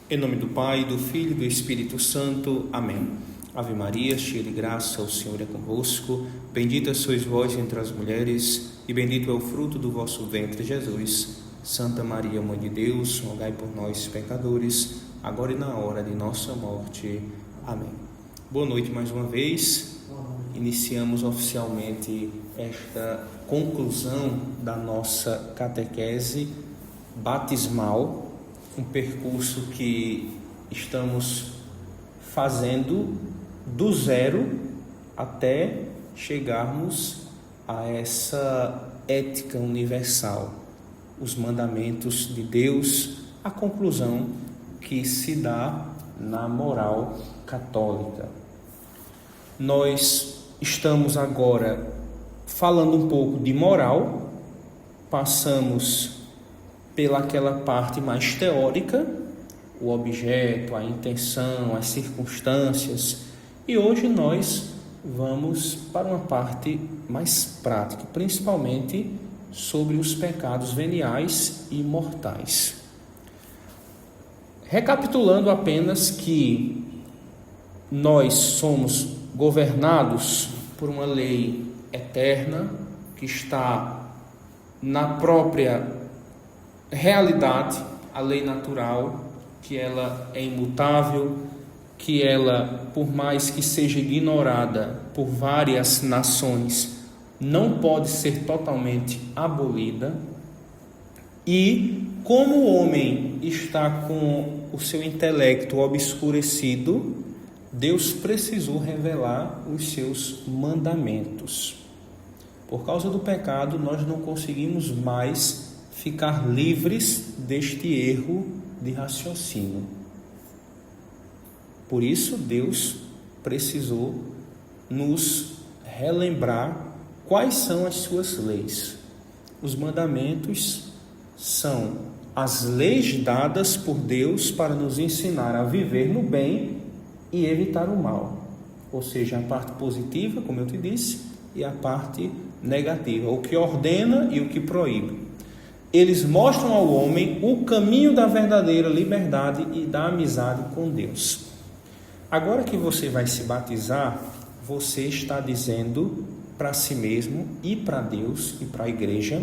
Em nome do Pai, do Filho e do Espírito Santo. Amém. Ave Maria, cheia de graça, o Senhor é convosco. Bendita sois vós entre as mulheres, e bendito é o fruto do vosso ventre, Jesus. Santa Maria, Mãe de Deus, rogai por nós, pecadores, agora e na hora de nossa morte. Amém. Boa noite mais uma vez. Iniciamos oficialmente esta conclusão da nossa catequese batismal, um percurso que estamos fazendo do zero até chegarmos a essa ética universal, os mandamentos de Deus, a conclusão que se dá na moral católica. Nós estamos agora falando um pouco de moral, passamos pelaquela parte mais teórica, o objeto, a intenção, as circunstâncias, e hoje nós vamos para uma parte mais prática, principalmente sobre os pecados veniais e mortais. Recapitulando apenas que nós somos governados por uma lei eterna que está na própria realidade, a lei natural, que ela é imutável, que ela, por mais que seja ignorada por várias nações, não pode ser totalmente abolida. E como o homem está com o seu intelecto obscurecido, Deus precisou revelar os seus mandamentos. Por causa do pecado, nós não conseguimos mais ficar livres deste erro de raciocínio. Por isso, Deus precisou nos relembrar quais são as suas leis. Os mandamentos são as leis dadas por Deus para nos ensinar a viver no bem e evitar o mal. Ou seja, a parte positiva, como eu te disse, e a parte negativa, o que ordena e o que proíbe. Eles mostram ao homem o caminho da verdadeira liberdade e da amizade com Deus. Agora que você vai se batizar, você está dizendo para si mesmo e para Deus e para a igreja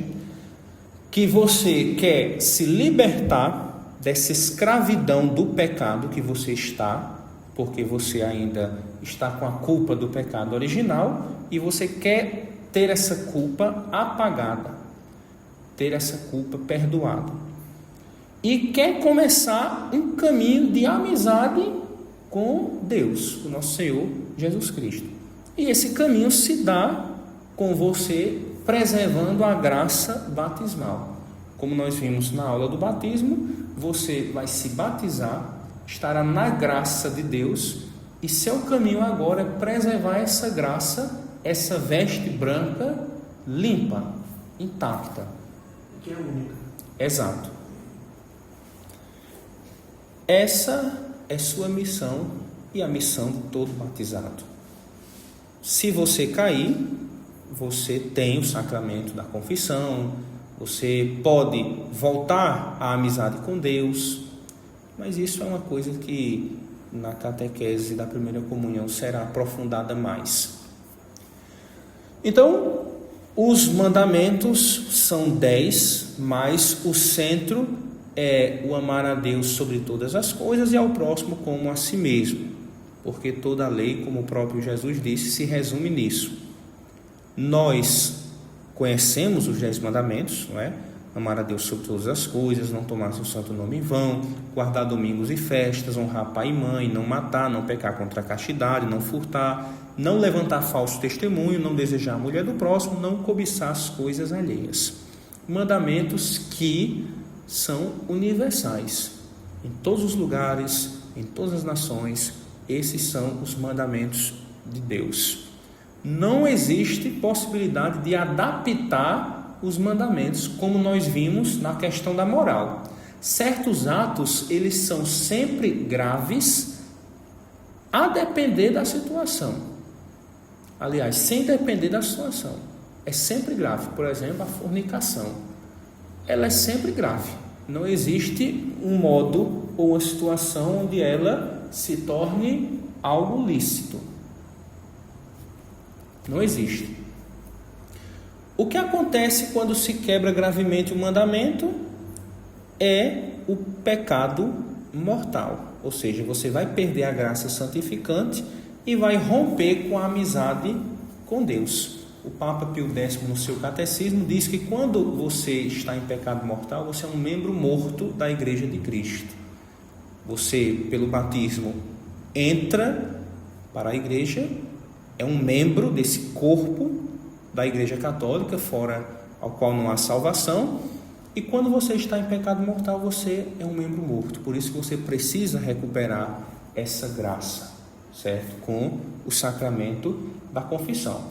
que você quer se libertar dessa escravidão do pecado que você está, porque você ainda está com a culpa do pecado original e você quer ter essa culpa apagada, ter essa culpa perdoada. E quer começar um caminho de amizade com Deus, o nosso Senhor Jesus Cristo. E esse caminho se dá com você preservando a graça batismal. Como nós vimos na aula do batismo, você vai se batizar, estará na graça de Deus, e seu caminho agora é preservar essa graça, essa veste branca, limpa, intacta. Que é única. Exato. Essa é sua missão e a missão de todo batizado. Se você cair, você tem o sacramento da confissão, você pode voltar à amizade com Deus, mas isso é uma coisa que na catequese da primeira comunhão será aprofundada mais. Então, os mandamentos são 10, mas o centro é o amar a Deus sobre todas as coisas e ao próximo como a si mesmo, porque toda a lei, como o próprio Jesus disse, se resume nisso. Nós conhecemos os 10 mandamentos, não é? Amar a Deus sobre todas as coisas, não tomar seu santo nome em vão, guardar domingos e festas, honrar pai e mãe, não matar, não pecar contra a castidade, não furtar, não levantar falso testemunho, não desejar a mulher do próximo, não cobiçar as coisas alheias. Mandamentos que são universais. Em todos os lugares, em todas as nações, esses são os mandamentos de Deus. Não existe possibilidade de adaptar os mandamentos, como nós vimos na questão da moral. Certos atos, eles são sempre graves, a depender da situação. Aliás, sem depender da situação. É sempre grave. Por exemplo, a fornicação. Ela é sempre grave. Não existe um modo ou uma situação onde ela se torne algo lícito. Não existe. O que acontece quando se quebra gravemente o mandamento é o pecado mortal. Ou seja, você vai perder a graça santificante e vai romper com a amizade com Deus. O Papa Pio X, no seu catecismo, diz que quando você está em pecado mortal, você é um membro morto da Igreja de Cristo. Você, pelo batismo, entra para a igreja, é um membro desse corpo da Igreja Católica, fora ao qual não há salvação, e quando você está em pecado mortal, você é um membro morto. Por isso que você precisa recuperar essa graça, certo? Com o sacramento da confissão.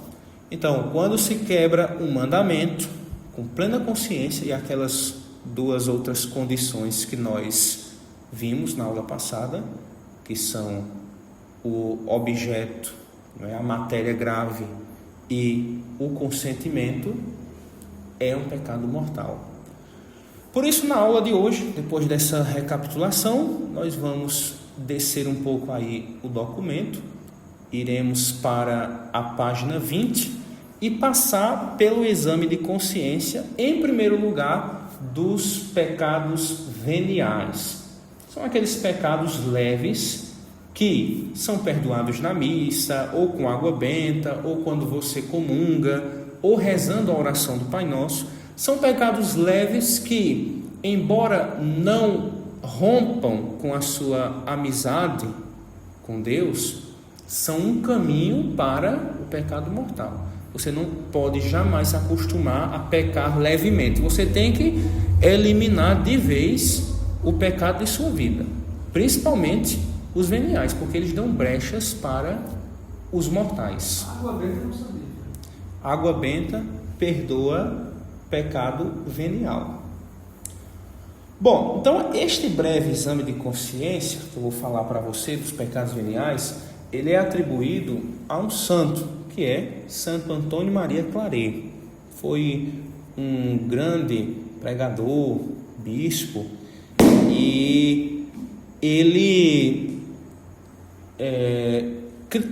Então, quando se quebra um mandamento, com plena consciência, e aquelas duas outras condições que nós vimos na aula passada, que são o objeto, a matéria grave e o consentimento, é um pecado mortal. Por isso, na aula de hoje, depois dessa recapitulação, nós vamos descer um pouco aí o documento, iremos para a página 20 e passar pelo exame de consciência, em primeiro lugar, dos pecados veniais. São aqueles pecados leves que são perdoados na missa, ou com água benta, ou quando você comunga, ou rezando a oração do Pai Nosso. São pecados leves que, embora não rompam com a sua amizade com Deus, são um caminho para o pecado mortal. Você não pode jamais se acostumar a pecar levemente. Você tem que eliminar de vez o pecado de sua vida, principalmente os veniais, porque eles dão brechas para os mortais. Água benta eu não sabia. Água benta perdoa pecado venial. Bom, então este breve exame de consciência que eu vou falar para você dos pecados veniais, ele é atribuído a um santo, que é Santo Antônio Maria Claret. Foi um grande pregador, bispo, e ele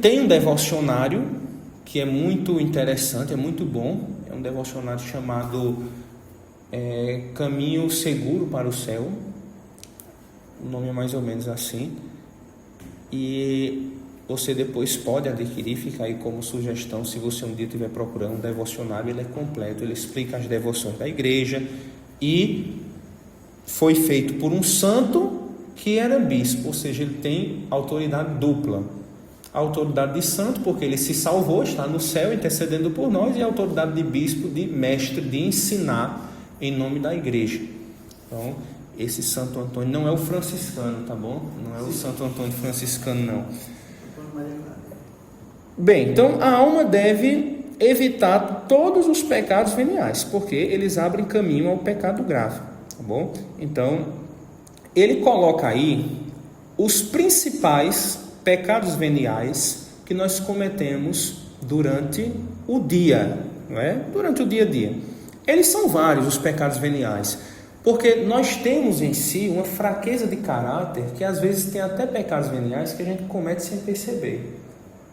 tem um devocionário que é muito interessante, é muito bom. É um devocionário chamado Caminho Seguro para o Céu. O nome é mais ou menos assim. E você depois pode adquirir, fica aí como sugestão, se você um dia estiver procurando um devocionário, ele é completo, ele explica as devoções da igreja e foi feito por um santo que era bispo, ou seja, ele tem autoridade dupla. A autoridade de santo, porque ele se salvou, está no céu intercedendo por nós, e a autoridade de bispo, de mestre, de ensinar em nome da igreja. Então, esse Santo Antônio não é o franciscano, tá bom? Não é o Santo Antônio franciscano, não. Bem, então a alma deve evitar todos os pecados veniais, porque eles abrem caminho ao pecado grave, tá bom? Então, ele coloca aí os principais pecados veniais que nós cometemos durante o dia, não é? Durante o dia a dia. Eles são vários, os pecados veniais, porque nós temos em si uma fraqueza de caráter que às vezes tem até pecados veniais que a gente comete sem perceber.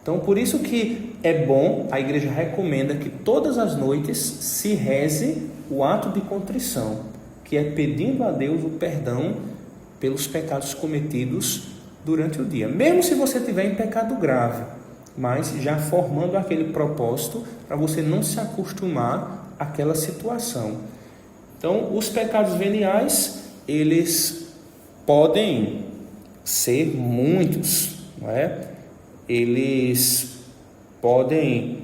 Então, por isso que é bom, a igreja recomenda que todas as noites se reze o ato de contrição, que é pedindo a Deus o perdão pelos pecados cometidos durante o dia. Mesmo se você estiver em pecado grave, mas já formando aquele propósito para você não se acostumar àquela situação. Então, os pecados veniais, eles podem ser muitos, não é? Eles podem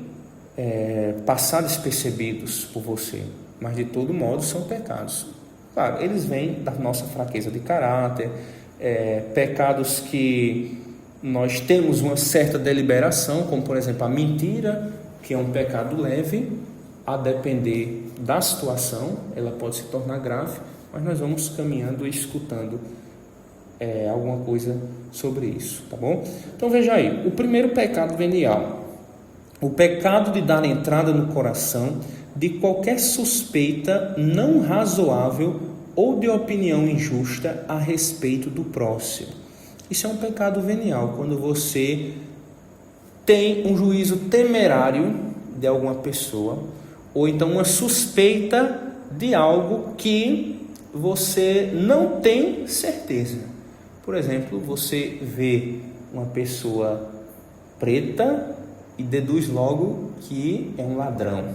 passar despercebidos por você, mas de todo modo são pecados. Claro, eles vêm da nossa fraqueza de caráter, pecados que nós temos uma certa deliberação, como por exemplo a mentira, que é um pecado leve, a depender da situação, ela pode se tornar grave, mas nós vamos caminhando e escutando alguma coisa sobre isso, tá bom? Então veja aí, o primeiro pecado venial, o pecado de dar entrada no coração de qualquer suspeita não razoável ou de opinião injusta a respeito do próximo. Isso é um pecado venial, quando você tem um juízo temerário de alguma pessoa, ou então uma suspeita de algo que você não tem certeza. Por exemplo, você vê uma pessoa preta e deduz logo que é um ladrão.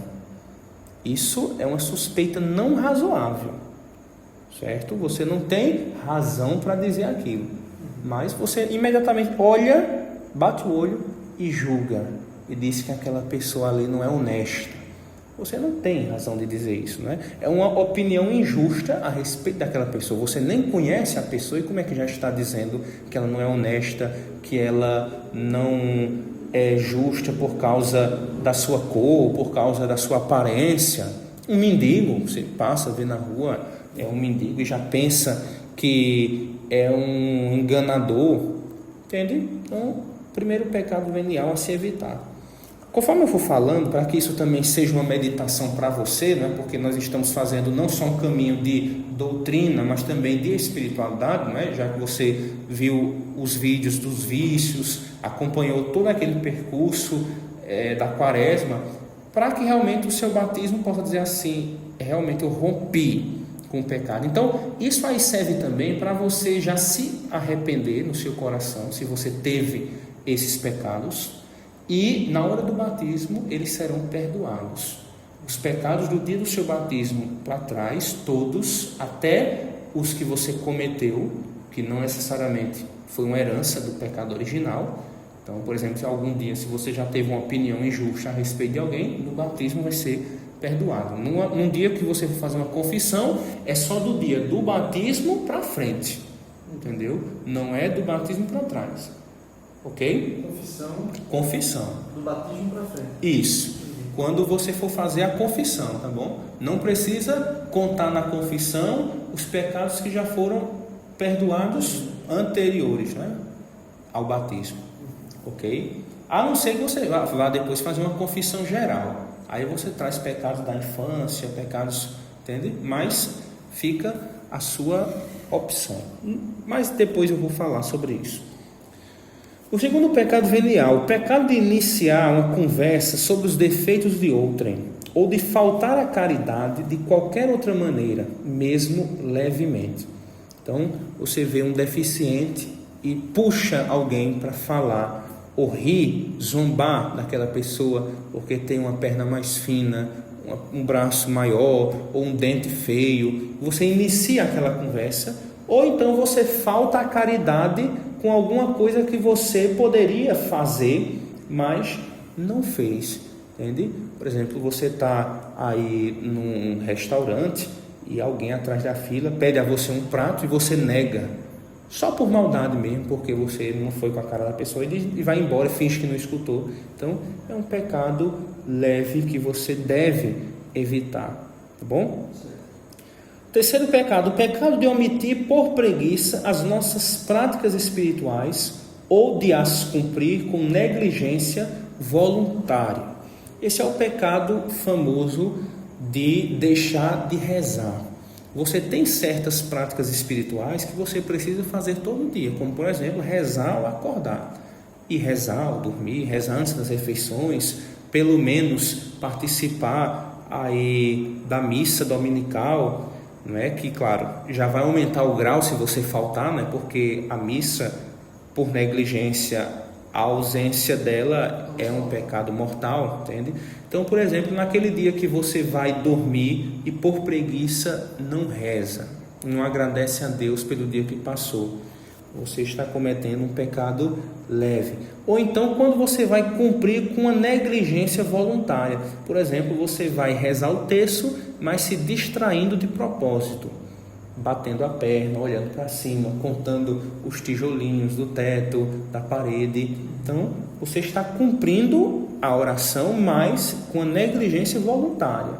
Isso é uma suspeita não razoável, certo? Você não tem razão para dizer aquilo, mas você imediatamente olha, bate o olho e julga, e diz que aquela pessoa ali não é honesta. Você não tem razão de dizer isso, né? É uma opinião injusta a respeito daquela pessoa. Você nem conhece a pessoa e como é que já está dizendo que ela não é honesta, que ela não é justa por causa da sua cor, por causa da sua aparência? Um mendigo, você passa, vê na rua, é um mendigo e já pensa que é um enganador, entende? Então, primeiro pecado venial a se evitar. Conforme eu for falando, para que isso também seja uma meditação para você, né? Porque nós estamos fazendo não só um caminho de doutrina, mas também de espiritualidade, né? Já que você viu os vídeos dos vícios, acompanhou todo aquele percurso da quaresma, para que realmente o seu batismo possa dizer assim, realmente eu rompi com o pecado. Então, isso aí serve também para você já se arrepender no seu coração, se você teve esses pecados, e na hora do batismo eles serão perdoados. Os pecados do dia do seu batismo para trás, todos, até os que você cometeu, que não necessariamente foi uma herança do pecado original. Então, por exemplo, se algum dia, se você já teve uma opinião injusta a respeito de alguém, no batismo vai ser perdoado. Num dia que você for fazer uma confissão, é só do dia do batismo para frente, entendeu? Não é do batismo para trás. Ok? Confissão. Do batismo para frente. Isso. Quando você for fazer a confissão, tá bom? Não precisa contar na confissão os pecados que já foram perdoados anteriores, né? Ao batismo. Ok? A não ser que você vá depois fazer uma confissão geral. Aí você traz pecados da infância, pecados, entende? Mas fica a sua opção. Mas depois eu vou falar sobre isso. O segundo pecado venial, o pecado de iniciar uma conversa sobre os defeitos de outrem, ou de faltar à caridade de qualquer outra maneira, mesmo levemente. Então, você vê um deficiente e puxa alguém para falar, ou rir, zombar daquela pessoa, porque tem uma perna mais fina, um braço maior, ou um dente feio. Você inicia aquela conversa, ou então você falta à caridade com alguma coisa que você poderia fazer, mas não fez, entende? Por exemplo, você está aí num restaurante e alguém atrás da fila pede a você um prato e você nega, só por maldade mesmo, porque você não foi com a cara da pessoa e vai embora e finge que não escutou. Então, é um pecado leve que você deve evitar, tá bom? Terceiro pecado, o pecado de omitir por preguiça as nossas práticas espirituais ou de as cumprir com negligência voluntária. Esse é o pecado famoso de deixar de rezar. Você tem certas práticas espirituais que você precisa fazer todo dia, como por exemplo, rezar ao acordar, e rezar ao dormir, rezar antes das refeições, pelo menos participar aí da missa dominical, não é? Que claro, já vai aumentar o grau se você faltar, né? Porque a missa, por negligência, a ausência dela é um pecado mortal, entende? Então, por exemplo, naquele dia que você vai dormir e por preguiça não reza, não agradece a Deus pelo dia que passou, você está cometendo um pecado leve. Ou então quando você vai cumprir com uma negligência voluntária, por exemplo, você vai rezar o terço, mas se distraindo de propósito, batendo a perna, olhando para cima, contando os tijolinhos do teto, da parede. Então, você está cumprindo a oração, mas com a negligência voluntária.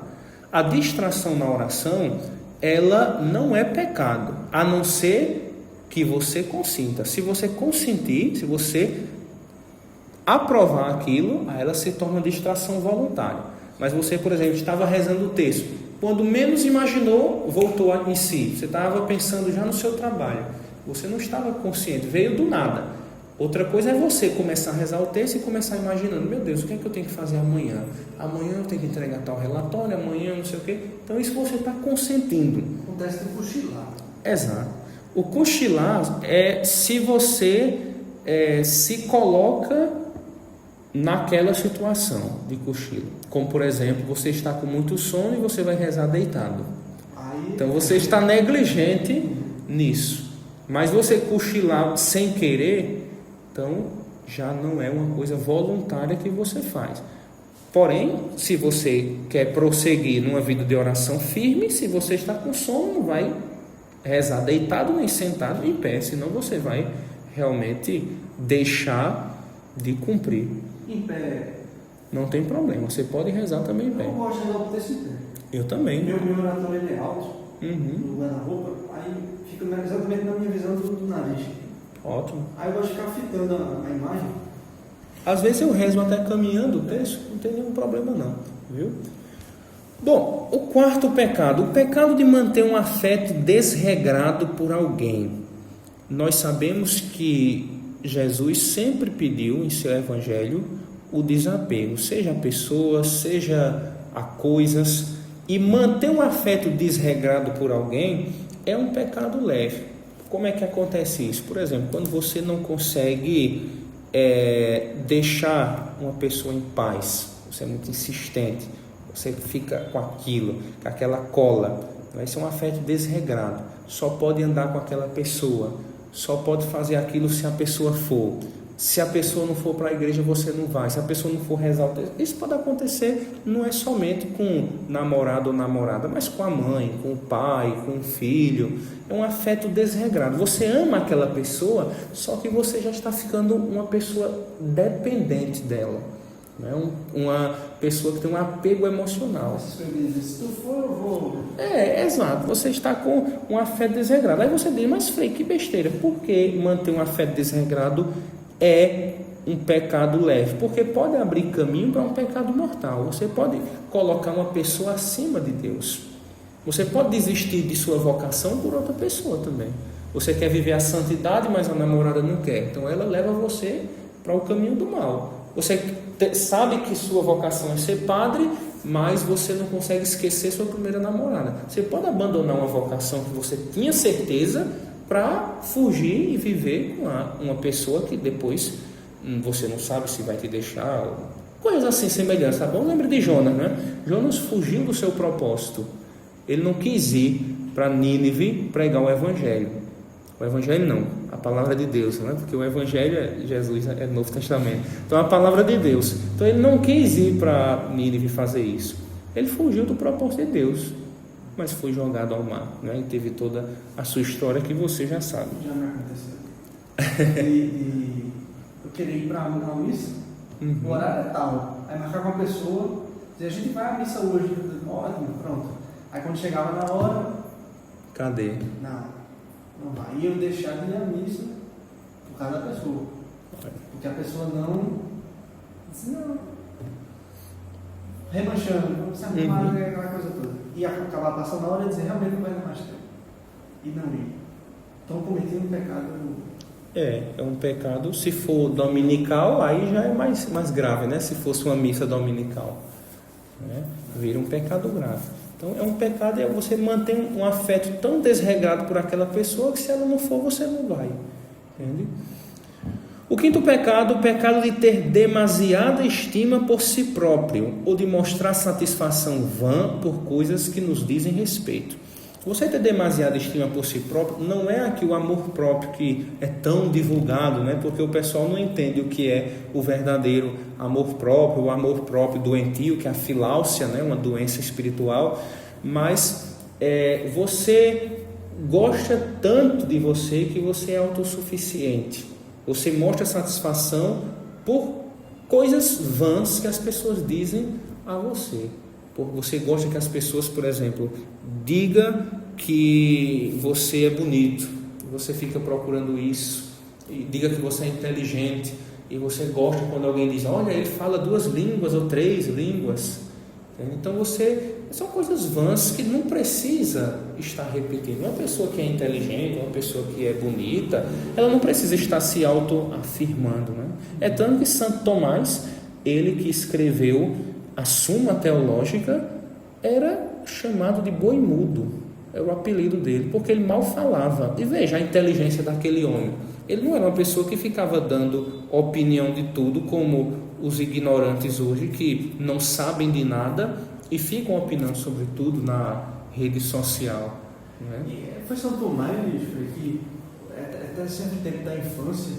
A distração na oração, ela não é pecado, a não ser que você consinta. Se você consentir, se você aprovar aquilo, aí ela se torna distração voluntária. Mas você, por exemplo, estava rezando o texto, Quando menos imaginou, voltou em si. Você estava pensando já no seu trabalho. Você não estava consciente, veio do nada. Outra coisa é você começar a rezar o texto e começar imaginando, meu Deus, o que é que eu tenho que fazer amanhã? Amanhã eu tenho que entregar tal relatório, amanhã não sei o quê. Então isso você está consentindo. Acontece no cochilar. Exato. O cochilar é se você se coloca naquela situação de cochilo. Como, por exemplo, você está com muito sono e você vai rezar deitado. Então você está negligente nisso. Mas você cochilar sem querer, então já não é uma coisa voluntária que você faz. Porém, se você quer prosseguir numa vida de oração firme, se você está com sono, não vai rezar deitado nem sentado em pé, senão você vai realmente deixar de cumprir. Em pé. Não tem problema, você pode rezar também em pé. Eu gosto de rezar o texto em pé. Eu também. Meu oratório ele é alto, Uhum. no guarda-roupa, aí fica exatamente na minha visão do nariz. Ótimo. Aí eu gosto de ficar fitando a imagem. Às vezes eu rezo até caminhando o texto, não tem nenhum problema não, viu? Bom, o quarto pecado, o pecado de manter um afeto desregrado por alguém. Nós sabemos que Jesus sempre pediu em seu evangelho o desapego, seja a pessoas, seja a coisas, e manter um afeto desregrado por alguém é um pecado leve. Como é que acontece isso? Por exemplo, quando você não consegue deixar uma pessoa em paz, você é muito insistente, você fica com aquilo, com aquela cola, isso é um afeto desregrado, só pode andar com aquela pessoa, só pode fazer aquilo se a pessoa for. Se a pessoa não for para a igreja, você não vai. Se a pessoa não for rezar o texto, isso pode acontecer, não é somente com namorado ou namorada, mas com a mãe, com o pai, com o filho. É um afeto desregrado. Você ama aquela pessoa, só que você já está ficando uma pessoa dependente dela, né? Uma pessoa que tem um apego emocional. Se tu for, eu vou. Exato. Você está com um afeto desregrado. Aí você diz, mas Frei, que besteira. Por que manter um afeto desregrado é um pecado leve? Porque pode abrir caminho para um pecado mortal. Você pode colocar uma pessoa acima de Deus. Você pode desistir de sua vocação por outra pessoa também. Você quer viver a santidade, mas a namorada não quer. Então ela leva você para o caminho do mal. Você sabe que sua vocação é ser padre, mas você não consegue esquecer sua primeira namorada. Você pode abandonar uma vocação que você tinha certeza para fugir e viver com uma pessoa que depois você não sabe se vai te deixar, coisas assim semelhantes, tá bom? Lembra de Jonas, né? Jonas fugiu do seu propósito. Ele não quis ir para Nínive pregar o evangelho. O evangelho não, a palavra de Deus, né? Porque o evangelho é Jesus, é Novo Testamento. Então a palavra de Deus. Então ele não quis ir para Nínive fazer isso. Ele fugiu do propósito de Deus, mas foi jogado ao mar, né? E teve toda a sua história que você já sabe. Já me aconteceu. E eu queria ir para uma missa, o horário é tal. Aí marcar com a pessoa, dizer, a gente vai à missa hoje. Ótimo, pronto. Aí quando chegava na hora, cadê? Não vai. E eu deixar de ir à missa por causa da pessoa. Porque a pessoa não. Remanchando, se arrumar, aquela coisa toda. E acabar passando a hora e dizer, realmente não vai dar mais tempo. E não ir. Então cometendo um pecado. É um pecado. Se for dominical, aí já é mais grave, né? Se fosse uma missa dominical, né? Vira um pecado grave. Então é um pecado, você mantém um afeto tão desregrado por aquela pessoa que se ela não for, você não vai. Entende? O quinto pecado, o pecado de ter demasiada estima por si próprio ou de mostrar satisfação vã por coisas que nos dizem respeito. Você ter demasiada estima por si próprio não é aqui o amor próprio que é tão divulgado, né? Porque o pessoal não entende o que é o verdadeiro amor próprio, o amor próprio doentio, que é a filáusia, né? Uma doença espiritual. Mas você gosta tanto de você que você é autossuficiente. Você mostra satisfação por coisas vãs que as pessoas dizem a você. Você gosta que as pessoas, por exemplo, digam que você é bonito, você fica procurando isso, e diga que você é inteligente, e você gosta quando alguém diz, olha, ele fala 2 línguas ou 3 línguas. Então você São coisas vãs que não precisa estar repetindo. Uma pessoa que é inteligente, uma pessoa que é bonita, ela não precisa estar se autoafirmando, né? É tanto que Santo Tomás, ele que escreveu a Suma Teológica, era chamado de boi mudo, é o apelido dele, porque ele mal falava. E veja a inteligência daquele homem. Ele não era uma pessoa que ficava dando opinião de tudo, como os ignorantes hoje, que não sabem de nada e ficam opinando sobre tudo na rede social, né? E foi São Tomás que até certo tempo da infância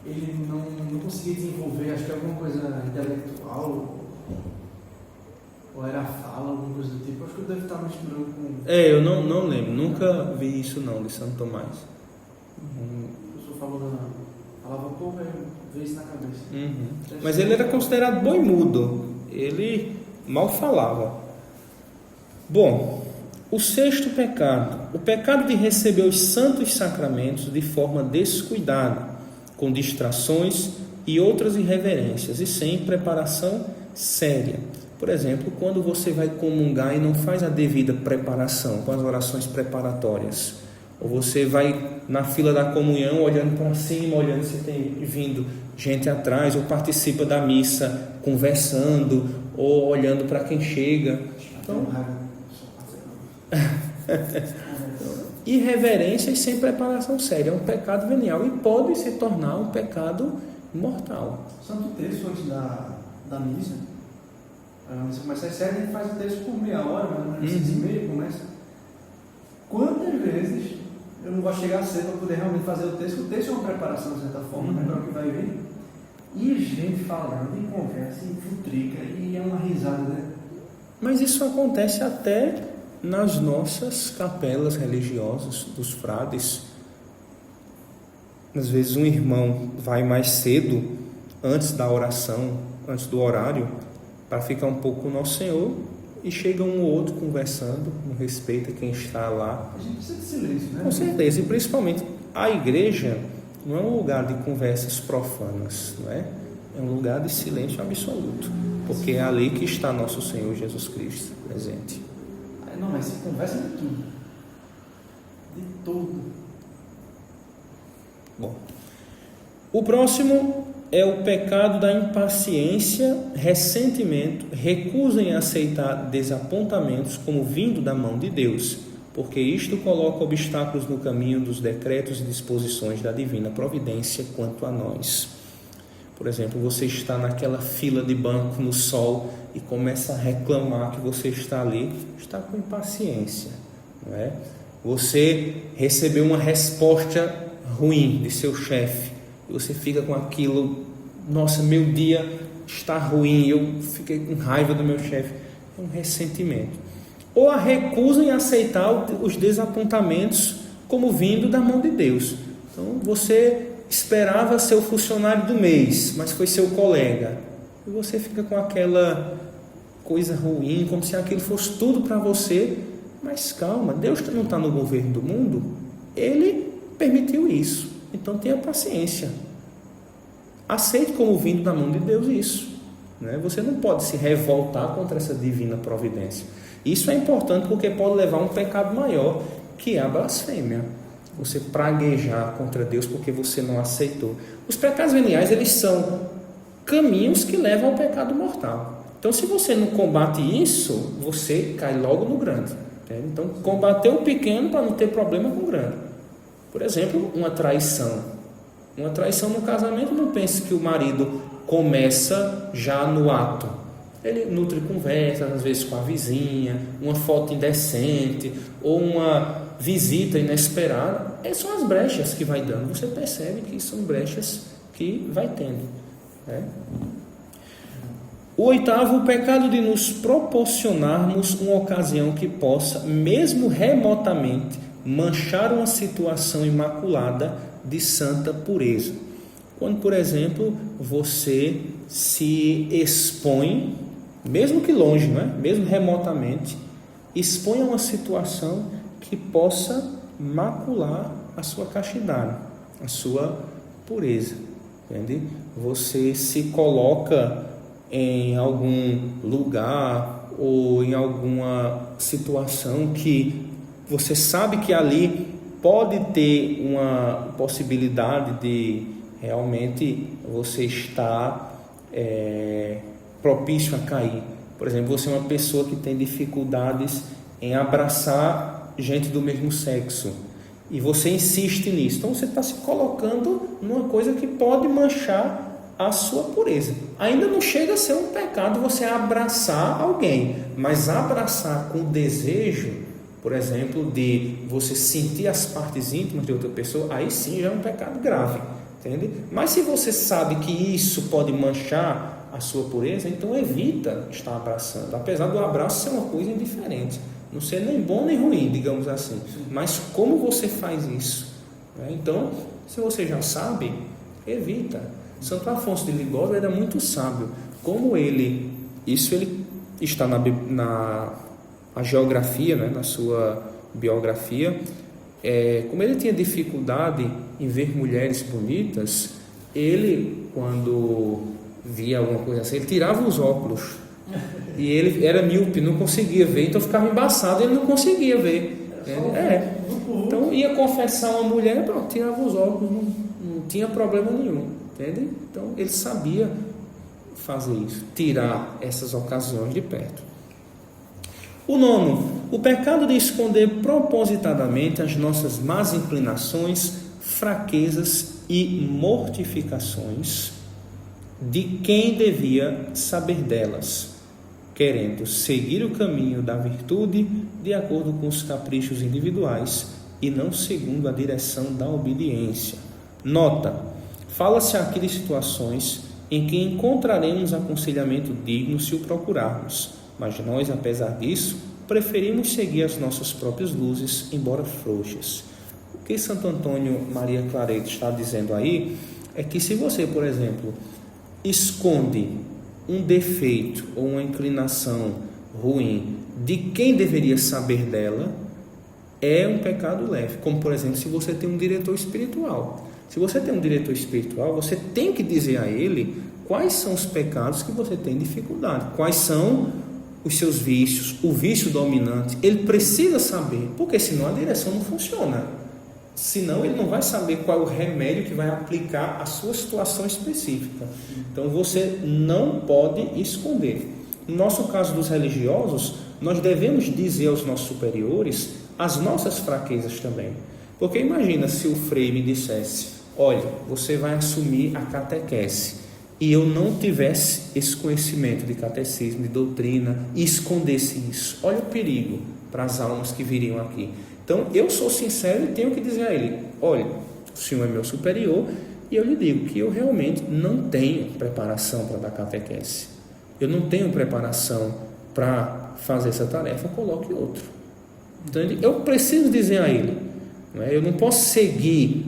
ele não conseguia desenvolver, acho que alguma coisa intelectual, ou era fala, alguma coisa do tipo. Acho que eu devo estar misturando com... Eu não lembro, nunca vi isso não, de Santo Tomás. O professor falava pouco, aí veio isso na cabeça. Mas ele era considerado boi mudo, ele mal falava. Bom, o sexto pecado, o pecado de receber os santos sacramentos de forma descuidada, com distrações e outras irreverências e sem preparação séria. Por exemplo, quando você vai comungar e não faz a devida preparação, com as orações preparatórias, ou você vai na fila da comunhão olhando para cima, olhando se tem vindo gente atrás, ou participa da missa conversando, ou olhando para quem chega. Então, irreverências sem preparação séria é um pecado venial e pode se tornar um pecado mortal. Santo Terço antes da missa, a missa começa às 7, a gente faz o terço por meia hora, mais ou menos 6h30 começa. Quantas vezes eu não gosto de chegar cedo para poder realmente fazer o terço? O terço é uma preparação de certa forma, né, para o que vai vir. E gente falando, e conversa, e futrica, e é uma risada, né? Mas isso acontece até nas nossas capelas religiosas dos frades. Às vezes um irmão vai mais cedo, antes da oração, antes do horário, para ficar um pouco com o Nosso Senhor, e chega um ou outro conversando, não respeita quem está lá. A gente precisa de silêncio, né? Com certeza, e principalmente a igreja não é um lugar de conversas profanas, não é? É um lugar de silêncio absoluto, porque é ali que está nosso Senhor Jesus Cristo presente. Não, mas se conversa de tudo. De tudo. Bom, o próximo é o pecado da impaciência, ressentimento, recusa em aceitar desapontamentos como vindo da mão de Deus, porque isto coloca obstáculos no caminho dos decretos e disposições da divina providência quanto a nós. Por exemplo, você está naquela fila de banco no sol e começa a reclamar que você está ali, está com impaciência, não é? Você recebeu uma resposta ruim de seu chefe e você fica com aquilo, nossa, meu dia está ruim, eu fiquei com raiva do meu chefe, é um ressentimento. Ou a recusa em aceitar os desapontamentos como vindo da mão de Deus. Então você esperava ser o funcionário do mês, mas foi seu colega, e você fica com aquela coisa ruim, como se aquilo fosse tudo para você. Mas calma, Deus não está no governo do mundo, Ele permitiu isso, então tenha paciência, aceite como vindo da mão de Deus isso, né? Você não pode se revoltar contra essa divina providência. Isso é importante porque pode levar a um pecado maior, que é a blasfêmia. Você praguejar contra Deus porque você não aceitou. Os pecados veniais, eles são caminhos que levam ao pecado mortal. Então, se você não combate isso, você cai logo no grande. Entende? Então, combater o pequeno para não ter problema com o grande. Por exemplo, uma traição. Uma traição no casamento, não pense que o marido começa já no ato. Ele nutre conversas, às vezes com a vizinha, uma foto indecente, ou uma visita inesperada. Essas são as brechas que vai dando. Você percebe que são brechas que vai tendo, né? O oitavo, o pecado de nos proporcionarmos uma ocasião que possa, mesmo remotamente, manchar uma situação imaculada de santa pureza. Quando, por exemplo, você se expõe, mesmo que longe, não é? Mesmo remotamente, expõe a uma situação que possa macular a sua castidade, a sua pureza, entende? Você se coloca em algum lugar ou em alguma situação que você sabe que ali pode ter uma possibilidade de realmente você estar propício a cair. Por exemplo, você é uma pessoa que tem dificuldades em abraçar gente do mesmo sexo e você insiste nisso, então você está se colocando numa coisa que pode manchar a sua pureza. Ainda não chega a ser um pecado você abraçar alguém, mas abraçar com desejo, por exemplo, de você sentir as partes íntimas de outra pessoa, aí sim já é um pecado grave, entende? Mas se você sabe que isso pode manchar a sua pureza, então evita estar abraçando, apesar do abraço ser uma coisa indiferente, não ser nem bom nem ruim, digamos assim, mas como você faz isso, né? Então, se você já sabe, evita. Santo Afonso de Ligório era muito sábio, como ele está na geografia, né, na sua biografia, como ele tinha dificuldade em ver mulheres bonitas, ele, quando via alguma coisa assim, ele tirava os óculos, e ele era míope, não conseguia ver, então ficava embaçado, ele não conseguia ver. Então ia confessar uma mulher, pronto, tirava os óculos, não tinha problema nenhum, entende? Então ele sabia fazer isso, tirar essas ocasiões de perto. O nono, o pecado de esconder propositadamente as nossas más inclinações, fraquezas e mortificações de quem devia saber delas, querendo seguir o caminho da virtude de acordo com os caprichos individuais e não segundo a direção da obediência. Nota: fala-se aqui de situações em que encontraremos aconselhamento digno se o procurarmos, mas nós, apesar disso, preferimos seguir as nossas próprias luzes, embora frouxas. O que Santo Antônio Maria Claret está dizendo aí é que se você, por exemplo, esconde um defeito ou uma inclinação ruim de quem deveria saber dela, é um pecado leve. Como, por exemplo, se você tem um diretor espiritual. Se você tem um diretor espiritual, você tem que dizer a ele quais são os pecados que você tem dificuldade, quais são os seus vícios, o vício dominante. Ele precisa saber, porque senão a direção não funciona. Senão ele não vai saber qual é o remédio que vai aplicar à sua situação específica. Então você não pode esconder. No nosso caso dos religiosos, nós devemos dizer aos nossos superiores as nossas fraquezas também. Porque imagina se o frei me dissesse: olha, você vai assumir a catequese, e eu não tivesse esse conhecimento de catecismo, de doutrina, e escondesse isso. Olha o perigo para as almas que viriam aqui. Então, eu sou sincero e tenho que dizer a ele: olha, o senhor é meu superior, e eu lhe digo que eu realmente não tenho preparação para dar catequese. Eu não tenho preparação para fazer essa tarefa, coloque outro. Então, eu preciso dizer a ele, não é? Eu não posso seguir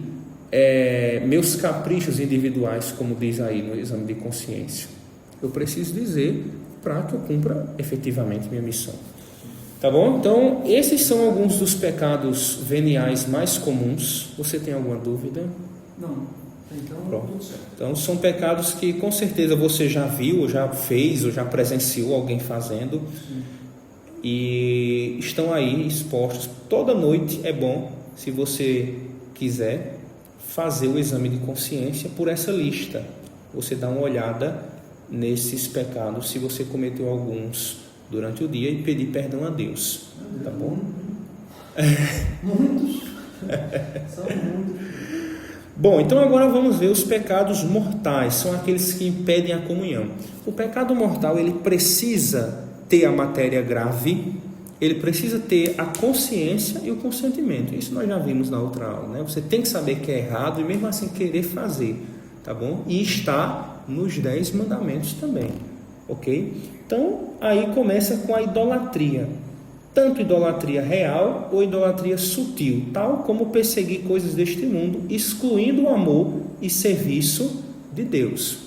meus caprichos individuais, como diz aí no exame de consciência. Eu preciso dizer para que eu cumpra efetivamente minha missão. Tá bom? Então, esses são alguns dos pecados veniais mais comuns. Você tem alguma dúvida? Não. Então, pronto. Tudo certo. Então, são pecados que com certeza você já viu, ou já fez, ou já presenciou alguém fazendo. Sim. E estão aí expostos. Toda noite é bom, se você quiser, fazer o exame de consciência por essa lista. Você dá uma olhada nesses pecados, se você cometeu alguns durante o dia, e pedir perdão a Deus. Tá bom? Muitos. São muitos. Bom, então agora vamos ver os pecados mortais. São aqueles que impedem a comunhão. O pecado mortal, ele precisa ter a matéria grave, ele precisa ter a consciência e o consentimento. Isso nós já vimos na outra aula, né? Você tem que saber que é errado e mesmo assim querer fazer, tá bom? E está nos 10 mandamentos também, ok? Então, aí começa com a idolatria. Tanto idolatria real ou idolatria sutil, tal como perseguir coisas deste mundo, excluindo o amor e serviço de Deus.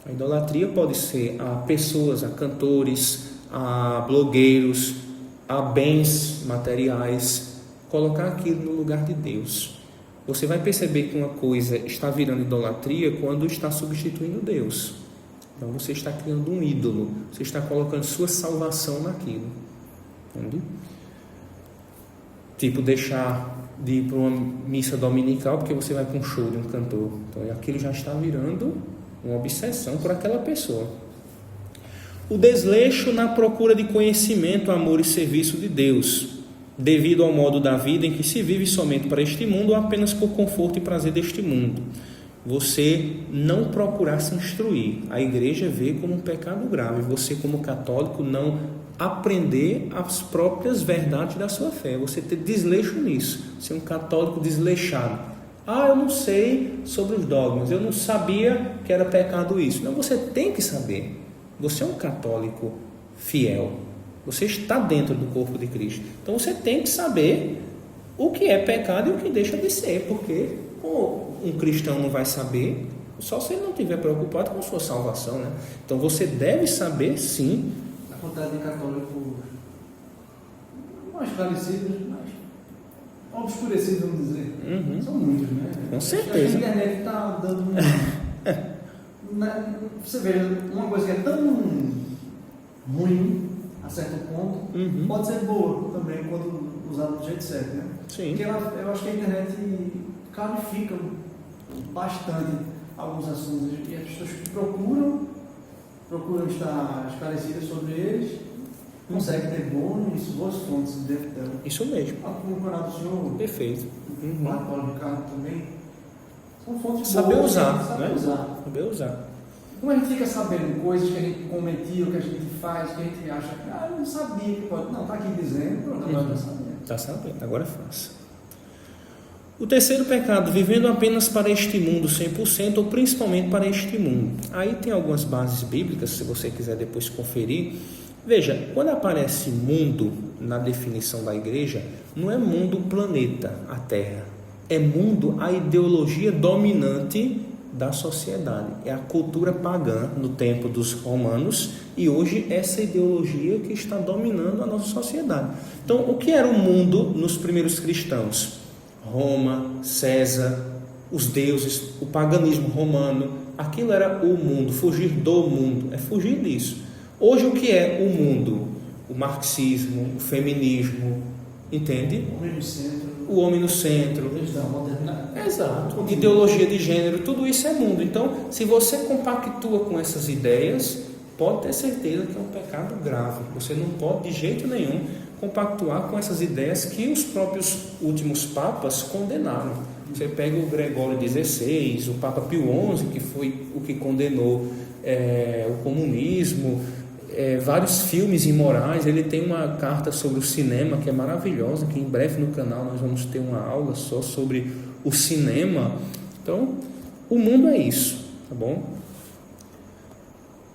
A idolatria pode ser a pessoas, a cantores, a blogueiros, a bens materiais, colocar aquilo no lugar de Deus. Você vai perceber que uma coisa está virando idolatria quando está substituindo Deus. Então você está criando um ídolo, você está colocando sua salvação naquilo. Entende? Tipo, deixar de ir para uma missa dominical porque você vai para um show de um cantor. Então aquilo já está virando uma obsessão por aquela pessoa. O desleixo na procura de conhecimento, amor e serviço de Deus, devido ao modo da vida em que se vive somente para este mundo ou apenas por conforto e prazer deste mundo. Você não procurar se instruir. A igreja vê como um pecado grave. Você, como católico, não aprender as próprias verdades da sua fé. Você ter desleixo nisso. Ser um católico desleixado. Eu não sei sobre os dogmas. Eu não sabia que era pecado isso. Não, você tem que saber. Você é um católico fiel. Você está dentro do corpo de Cristo. Então você tem que saber o que é pecado e o que deixa de ser. Porque um cristão não vai saber, só se ele não estiver preocupado com a sua salvação, né? Então você deve saber, sim. A quantidade de católicos mais esclarecidos, mais obscurecidos, vamos dizer. São muitos, né? Com certeza. A internet está dando você veja, uma coisa que é tão ruim a certo ponto, pode ser boa também quando usada do jeito certo, né? Sim. Porque eu acho que a internet clarifica bastante alguns assuntos e as pessoas que procuram estar esclarecidas sobre eles, conseguem ter boas fontes dentro dela. Isso mesmo. Como o canal do senhor, perfeito. o Paulo Ricardo também, são fontes saber boas, usar, saber né? usar. Saber usar. Como a gente fica sabendo coisas que a gente cometeu, que a gente faz, que a gente acha que eu não sabia que pode. Não, está aqui dizendo, pronto, agora está sabendo. Está sabendo, agora faça. O terceiro pecado, vivendo apenas para este mundo 100% ou principalmente para este mundo. Aí tem algumas bases bíblicas, se você quiser depois conferir. Veja, quando aparece mundo na definição da igreja, não é mundo o planeta, a Terra. É mundo a ideologia dominante da sociedade. É a cultura pagã no tempo dos romanos e hoje essa ideologia que está dominando a nossa sociedade. Então, o que era o mundo nos primeiros cristãos? Roma, César, os deuses, o paganismo romano, aquilo era o mundo, fugir do mundo, é fugir disso. Hoje o que é o mundo? O marxismo, o feminismo, entende? O homem no centro. Exato. Ideologia de gênero, tudo isso é mundo. Então, se você compactua com essas ideias, pode ter certeza que é um pecado grave. Você não pode de jeito nenhum compactuar com essas ideias que os próprios últimos papas condenaram. Você pega o Gregório XVI, o Papa Pio XI, que foi o que condenou o comunismo, vários filmes imorais. Ele tem uma carta sobre o cinema que é maravilhosa, que em breve no canal nós vamos ter uma aula só sobre o cinema. Então, o mundo é isso, tá bom?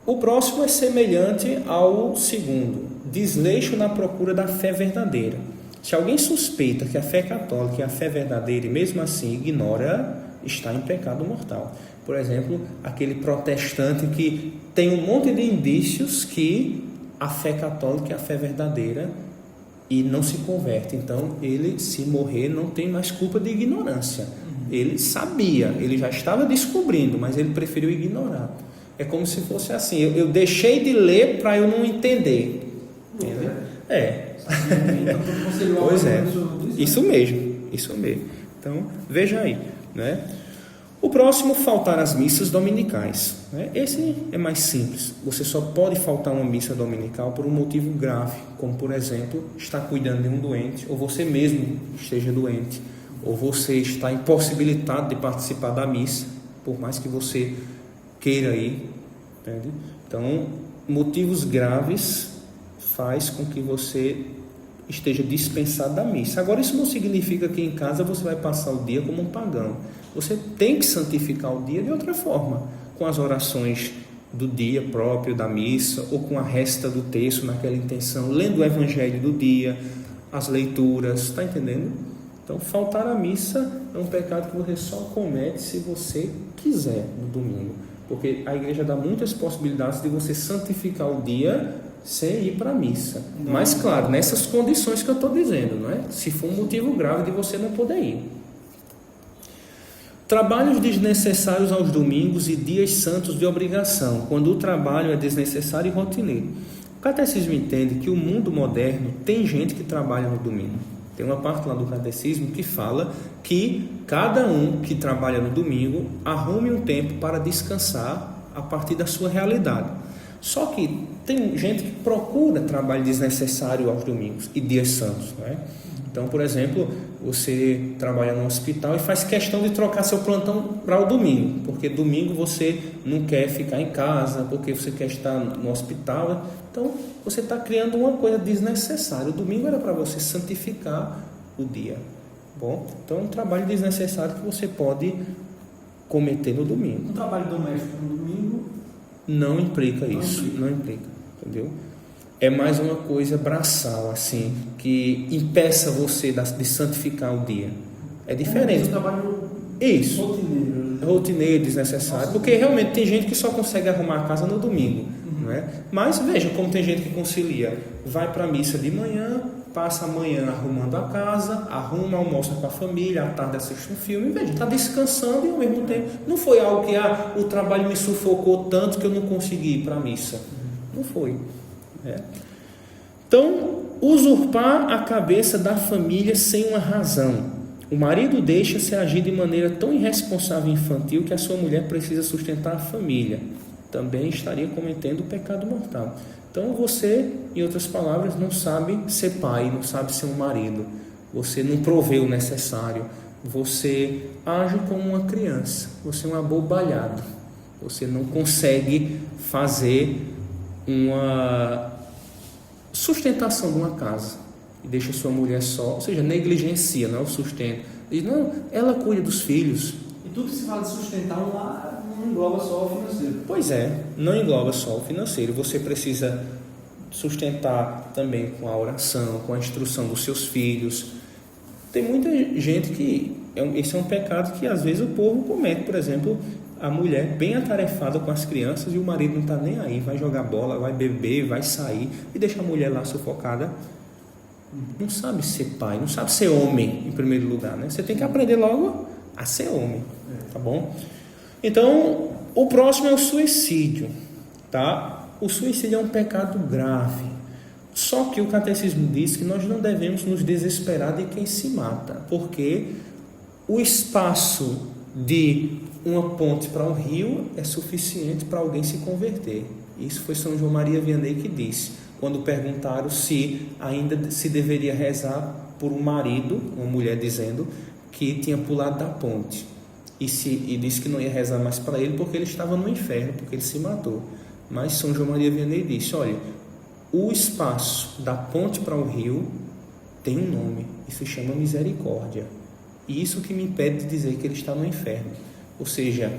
O próximo é semelhante ao segundo, desleixo na procura da fé verdadeira. Se alguém suspeita que a fé católica é a fé verdadeira e mesmo assim ignora, está em pecado mortal. Por exemplo, aquele protestante que tem um monte de indícios que a fé católica é a fé verdadeira e não se converte. Então, ele, se morrer, não tem mais culpa de ignorância. Ele sabia, ele já estava descobrindo, mas ele preferiu ignorar. É como se fosse assim, eu deixei de ler para eu não entender. Pois é, isso mesmo. Então, veja aí, né? O próximo, faltar às missas dominicais, né? Esse é mais simples. Você só pode faltar uma missa dominical por um motivo grave, como por exemplo, estar cuidando de um doente, ou você mesmo esteja doente, ou você está impossibilitado de participar da missa, por mais que você queira ir, entende? Então, motivos graves faz com que você esteja dispensado da missa. Agora, isso não significa que em casa você vai passar o dia como um pagão. Você tem que santificar o dia de outra forma, com as orações do dia próprio da missa, ou com a resta do texto naquela intenção, lendo o evangelho do dia, as leituras, está entendendo? Então, faltar à missa é um pecado que você só comete se você quiser no domingo, porque a igreja dá muitas possibilidades de você santificar o dia sem ir para a missa. Mas, claro, nessas condições que eu estou dizendo, não é? Se for um motivo grave de você não poder ir. Trabalhos desnecessários aos domingos e dias santos de obrigação, quando o trabalho é desnecessário e rotineiro. O catecismo entende que o mundo moderno tem gente que trabalha no domingo. Tem uma parte lá do catecismo que fala que cada um que trabalha no domingo arrume um tempo para descansar a partir da sua realidade. Só que tem gente que procura trabalho desnecessário aos domingos e dias santos, né? Então, por exemplo, você trabalha no hospital e faz questão de trocar seu plantão para o domingo, porque domingo você não quer ficar em casa, porque você quer estar no hospital. Então, você está criando uma coisa desnecessária. O domingo era para você santificar o dia. Bom, então é um trabalho desnecessário que você pode cometer no domingo. Um trabalho doméstico no domingo não implica isso, não implica, entendeu? É mais uma coisa braçal, assim, que impeça você de santificar o dia. É diferente. Um trabalho isso. Rotineiro. Rotineiro, desnecessário. Porque realmente tem gente que só consegue arrumar a casa no domingo. Não é? Mas veja como tem gente que concilia. Vai para a missa de manhã, passa a manhã arrumando a casa, arruma, almoça com a família, à tarde assiste um filme. Veja, está descansando e ao mesmo tempo. Não foi algo que o trabalho me sufocou tanto que eu não consegui ir para a missa. Não foi. Então, usurpar a cabeça da família sem uma razão. O marido deixa-se agir de maneira tão irresponsável e infantil que a sua mulher precisa sustentar a família. Também estaria cometendo o pecado mortal. Então você, em outras palavras, não sabe ser pai, não sabe ser um marido. Você não provê o necessário. Você age como uma criança. Você é um abobalhado. Você não consegue fazer uma sustentação de uma casa e deixa sua mulher só, ou seja, negligencia, não é o sustento. Diz, não, ela cuida dos filhos. E tudo que se fala de sustentar lá não engloba só o financeiro. Pois é, não engloba só o financeiro. Você precisa sustentar também com a oração, com a instrução dos seus filhos. Tem muita gente que esse é um pecado que às vezes o povo comete. Por exemplo, a mulher bem atarefada com as crianças e o marido não está nem aí, vai jogar bola, vai beber, vai sair e deixa a mulher lá sufocada. Não sabe ser pai, não sabe ser homem em primeiro lugar, né? Você tem que aprender logo a ser homem, tá bom? Então, o próximo é o suicídio, tá? O suicídio é um pecado grave. Só que o catecismo diz que nós não devemos nos desesperar de quem se mata, porque o espaço de uma ponte para um rio é suficiente para alguém se converter. Isso foi São João Maria Vianney que disse, quando perguntaram se ainda se deveria rezar por um marido, uma mulher dizendo que tinha pulado da ponte, e disse que não ia rezar mais para ele porque ele estava no inferno, porque ele se matou. Mas São João Maria Vianney disse, olha, o espaço da ponte para o rio tem um nome, e se chama misericórdia. E isso que me impede de dizer que ele está no inferno. Ou seja,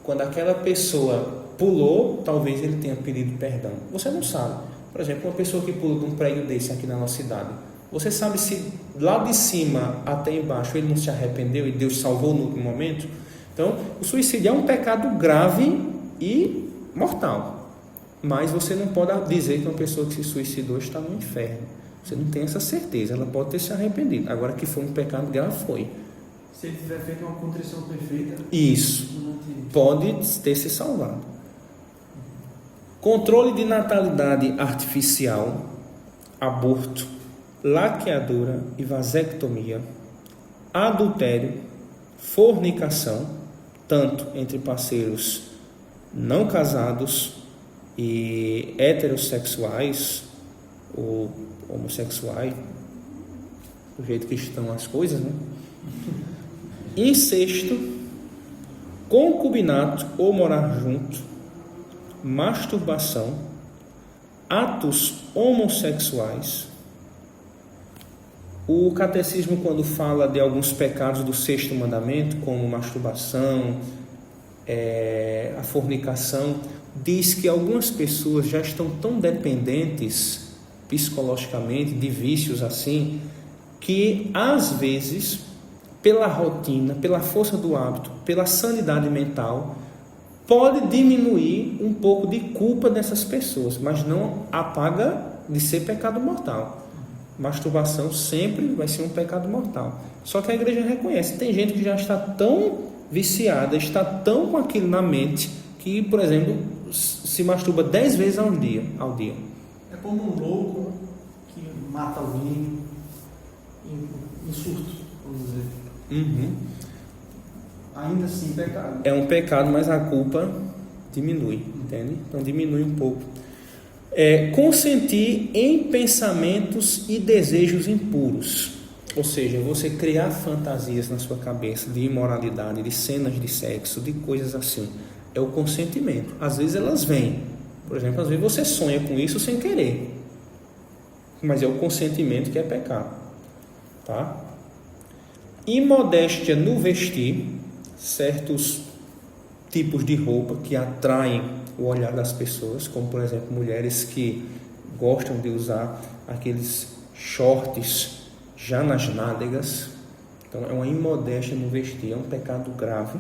quando aquela pessoa pulou, talvez ele tenha pedido perdão. Você não sabe. Por exemplo, uma pessoa que pula de um prédio desse aqui na nossa cidade, você sabe se lá de cima até embaixo ele não se arrependeu e Deus salvou no último momento? Então, o suicídio é um pecado grave e mortal. Mas você não pode dizer que uma pessoa que se suicidou está no inferno. Você não tem essa certeza. Ela pode ter se arrependido. Agora, que foi um pecado grave, foi. Se ele tiver feito uma contrição perfeita, isso pode ter se salvado. Controle de natalidade artificial, aborto, laqueadura e vasectomia, adultério, fornicação, tanto entre parceiros não casados e heterossexuais ou homossexuais, do jeito que estão as coisas, né? Incesto, concubinato ou morar junto, masturbação, atos homossexuais. O catecismo, quando fala de alguns pecados do sexto mandamento, como masturbação, a fornicação, diz que algumas pessoas já estão tão dependentes psicologicamente de vícios assim, que às vezes, pela rotina, pela força do hábito, pela sanidade mental, pode diminuir um pouco de culpa dessas pessoas, mas não apaga de ser pecado mortal. Masturbação sempre vai ser um pecado mortal. Só que a igreja reconhece, tem gente que já está tão viciada, está tão com aquilo na mente que, por exemplo, se masturba 10 vezes ao dia. É como um louco que mata alguém em surto, vamos dizer. Uhum. Ainda assim, pecado. É um pecado, mas a culpa diminui, entende? Então diminui um pouco. Consentir em pensamentos e desejos impuros. Ou seja, você criar fantasias na sua cabeça de imoralidade, de cenas de sexo, de coisas assim. É o consentimento. Às vezes elas vêm. Por exemplo, às vezes você sonha com isso sem querer. Mas é o consentimento que é pecado. Tá? Imodéstia no vestir. Certos tipos de roupa que atraem o olhar das pessoas, como por exemplo mulheres que gostam de usar aqueles shorts já nas nádegas. Então é uma imodéstia no vestir, é um pecado grave.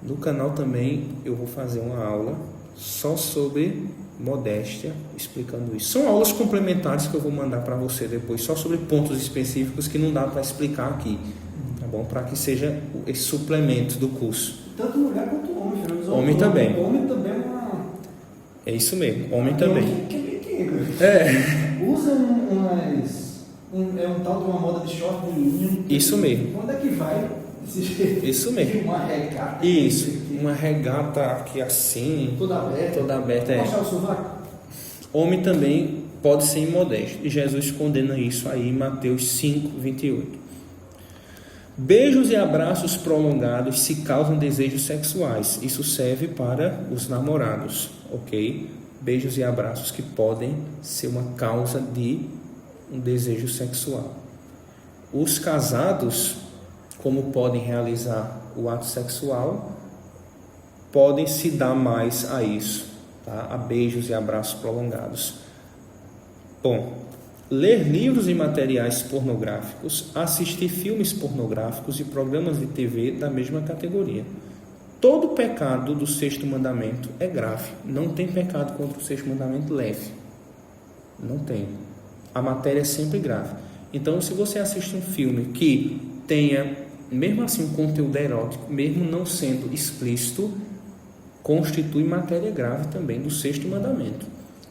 No canal também eu vou fazer uma aula só sobre modéstia, explicando isso. São aulas complementares que eu vou mandar para você depois, só sobre pontos específicos que não dá para explicar aqui, tá bom? Para que seja esse suplemento do curso. Tanto mulher quanto homem, filho. Homem também. Homem também é uma... É isso mesmo, homem também. Usa um tal de uma moda de short de linho. Isso mesmo. Quando é que vai desse jeito? Isso mesmo. Uma regata. Isso, uma regata aqui assim. Toda aberta. Mostrar o sovaco. Homem também pode ser imodesto. E Jesus condena isso aí em Mateus 5:28. Beijos e abraços prolongados se causam desejos sexuais. Isso serve para os namorados, ok? Beijos e abraços que podem ser uma causa de um desejo sexual. Os casados, como podem realizar o ato sexual, podem se dar mais a isso, tá? A beijos e abraços prolongados. Bom, ler livros e materiais pornográficos, assistir filmes pornográficos e programas de TV da mesma categoria. Todo pecado do sexto mandamento é grave. Não tem pecado contra o sexto mandamento leve. Não tem. A matéria é sempre grave. Então, se você assiste um filme que tenha, mesmo assim, um conteúdo erótico, mesmo não sendo explícito, constitui matéria grave também do sexto mandamento.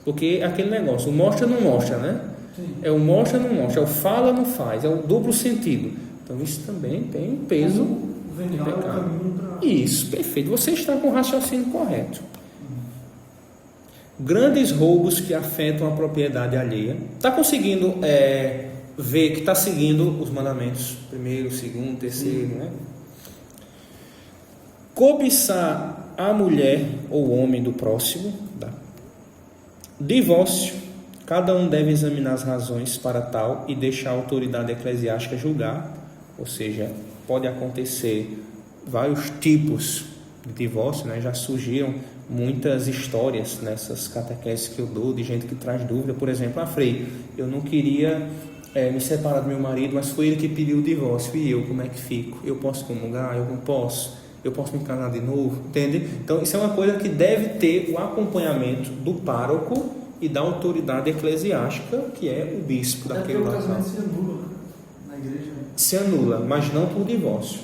Porque é aquele negócio, o mostra não mostra, né? Sim. É o mostra não mostra, é o fala não faz, é o duplo sentido. Então isso também tem um peso de pecado. Isso, perfeito. Você está com o raciocínio correto. Grandes roubos que afetam a propriedade alheia. Está conseguindo ver que está seguindo os mandamentos? Primeiro, segundo, terceiro, né? Cobiçar a mulher ou homem do próximo. Divórcio. Cada um deve examinar as razões para tal e deixar a autoridade eclesiástica julgar. Ou seja, pode acontecer vários tipos de divórcio, né? Já surgiram muitas histórias nessas catequeses que eu dou, de gente que traz dúvida. Por exemplo, Frei, eu não queria me separar do meu marido, mas foi ele que pediu o divórcio. E eu, como é que fico? Eu posso comungar? Eu não posso? Eu posso me casar de novo? Entende? Então, isso é uma coisa que deve ter o acompanhamento do pároco e da autoridade eclesiástica, que é o bispo daquele local. O casamento se anula na igreja. Se anula, mas não por divórcio.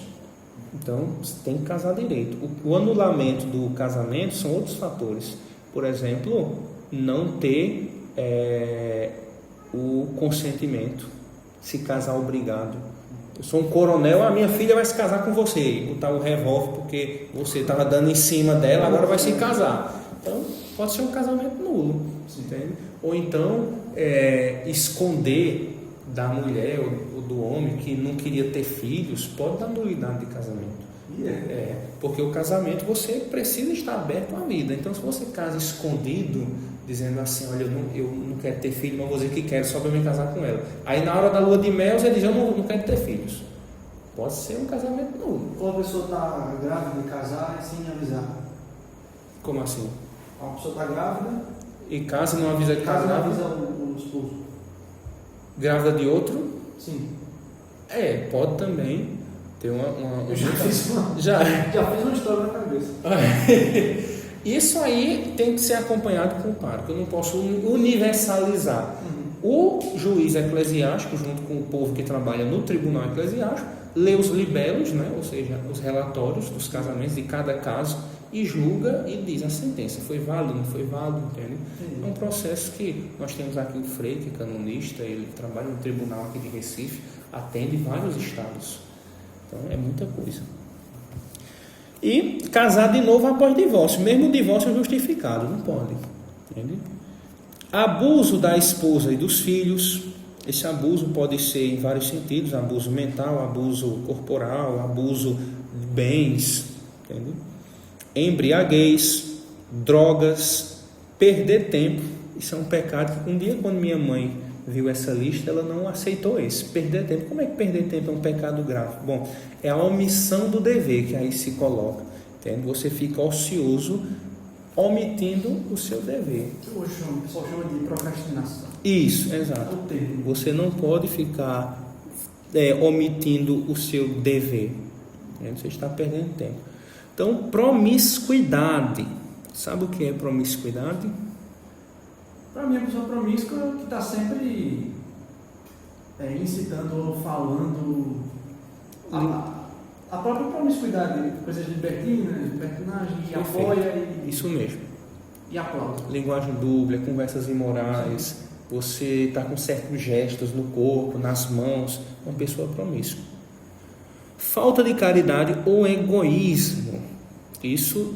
Então, você tem que casar direito. O anulamento do casamento são outros fatores. Por exemplo, não ter o consentimento, se casar obrigado. Eu sou um coronel, a minha filha vai se casar com você, botar o revólver porque você estava dando em cima dela, agora vai se casar. Então, pode ser um casamento nulo, entende? Ou então, esconder da mulher ou do homem que não queria ter filhos, pode dar nulidade de casamento. Porque o casamento você precisa estar aberto à vida. Então, se você casa escondido, dizendo assim, olha, eu não quero ter filho, mas vou dizer que quero só para me casar com ela. Aí na hora da lua de mel você diz, eu não quero ter filhos. Pode ser um casamento nulo. Ou a pessoa está grávida de casar e sem avisar. Como assim? Uma pessoa está grávida e casa e não avisa que casa está não grávida. avisa o esposo. Grávida de outro? Sim. Pode também ter uma Eu já fiz uma. Já fiz uma história na cabeça. Isso aí tem que ser acompanhado com o pároco. Eu não posso universalizar. O juiz eclesiástico, junto com o povo que trabalha no tribunal eclesiástico, lê os libelos, né? Ou seja, os relatórios dos casamentos de cada caso, e julga e diz a sentença, foi válido, não foi válido, entende? É um processo que nós temos aqui o Frei, que é canonista, ele trabalha no tribunal aqui de Recife, atende vários estados, então é muita coisa. E casar de novo após divórcio, mesmo o divórcio é justificado, não pode, entende? Abuso da esposa e dos filhos. Esse abuso pode ser em vários sentidos: abuso mental, abuso corporal, abuso de bens, entende? Embriaguez, drogas, perder tempo. Isso é um pecado que um dia, quando minha mãe viu essa lista, ela não aceitou esse. Perder tempo. Como é que perder tempo é um pecado grave? Bom, é a omissão do dever que aí se coloca, entende? Você fica ocioso, omitindo o seu dever. O pessoal chama de procrastinação. Isso, exato. Você não pode ficar omitindo o seu dever, né? Você está perdendo tempo. Então, promiscuidade. Sabe o que é promiscuidade? Para mim, a pessoa promíscua que está sempre incitando ou falando a própria promiscuidade, coisas de libertinagem, e apoia e... Isso mesmo. E aplaude. Linguagem dúbia, conversas imorais, você está com certos gestos no corpo, nas mãos, uma pessoa promíscua. Falta de caridade ou egoísmo. Isso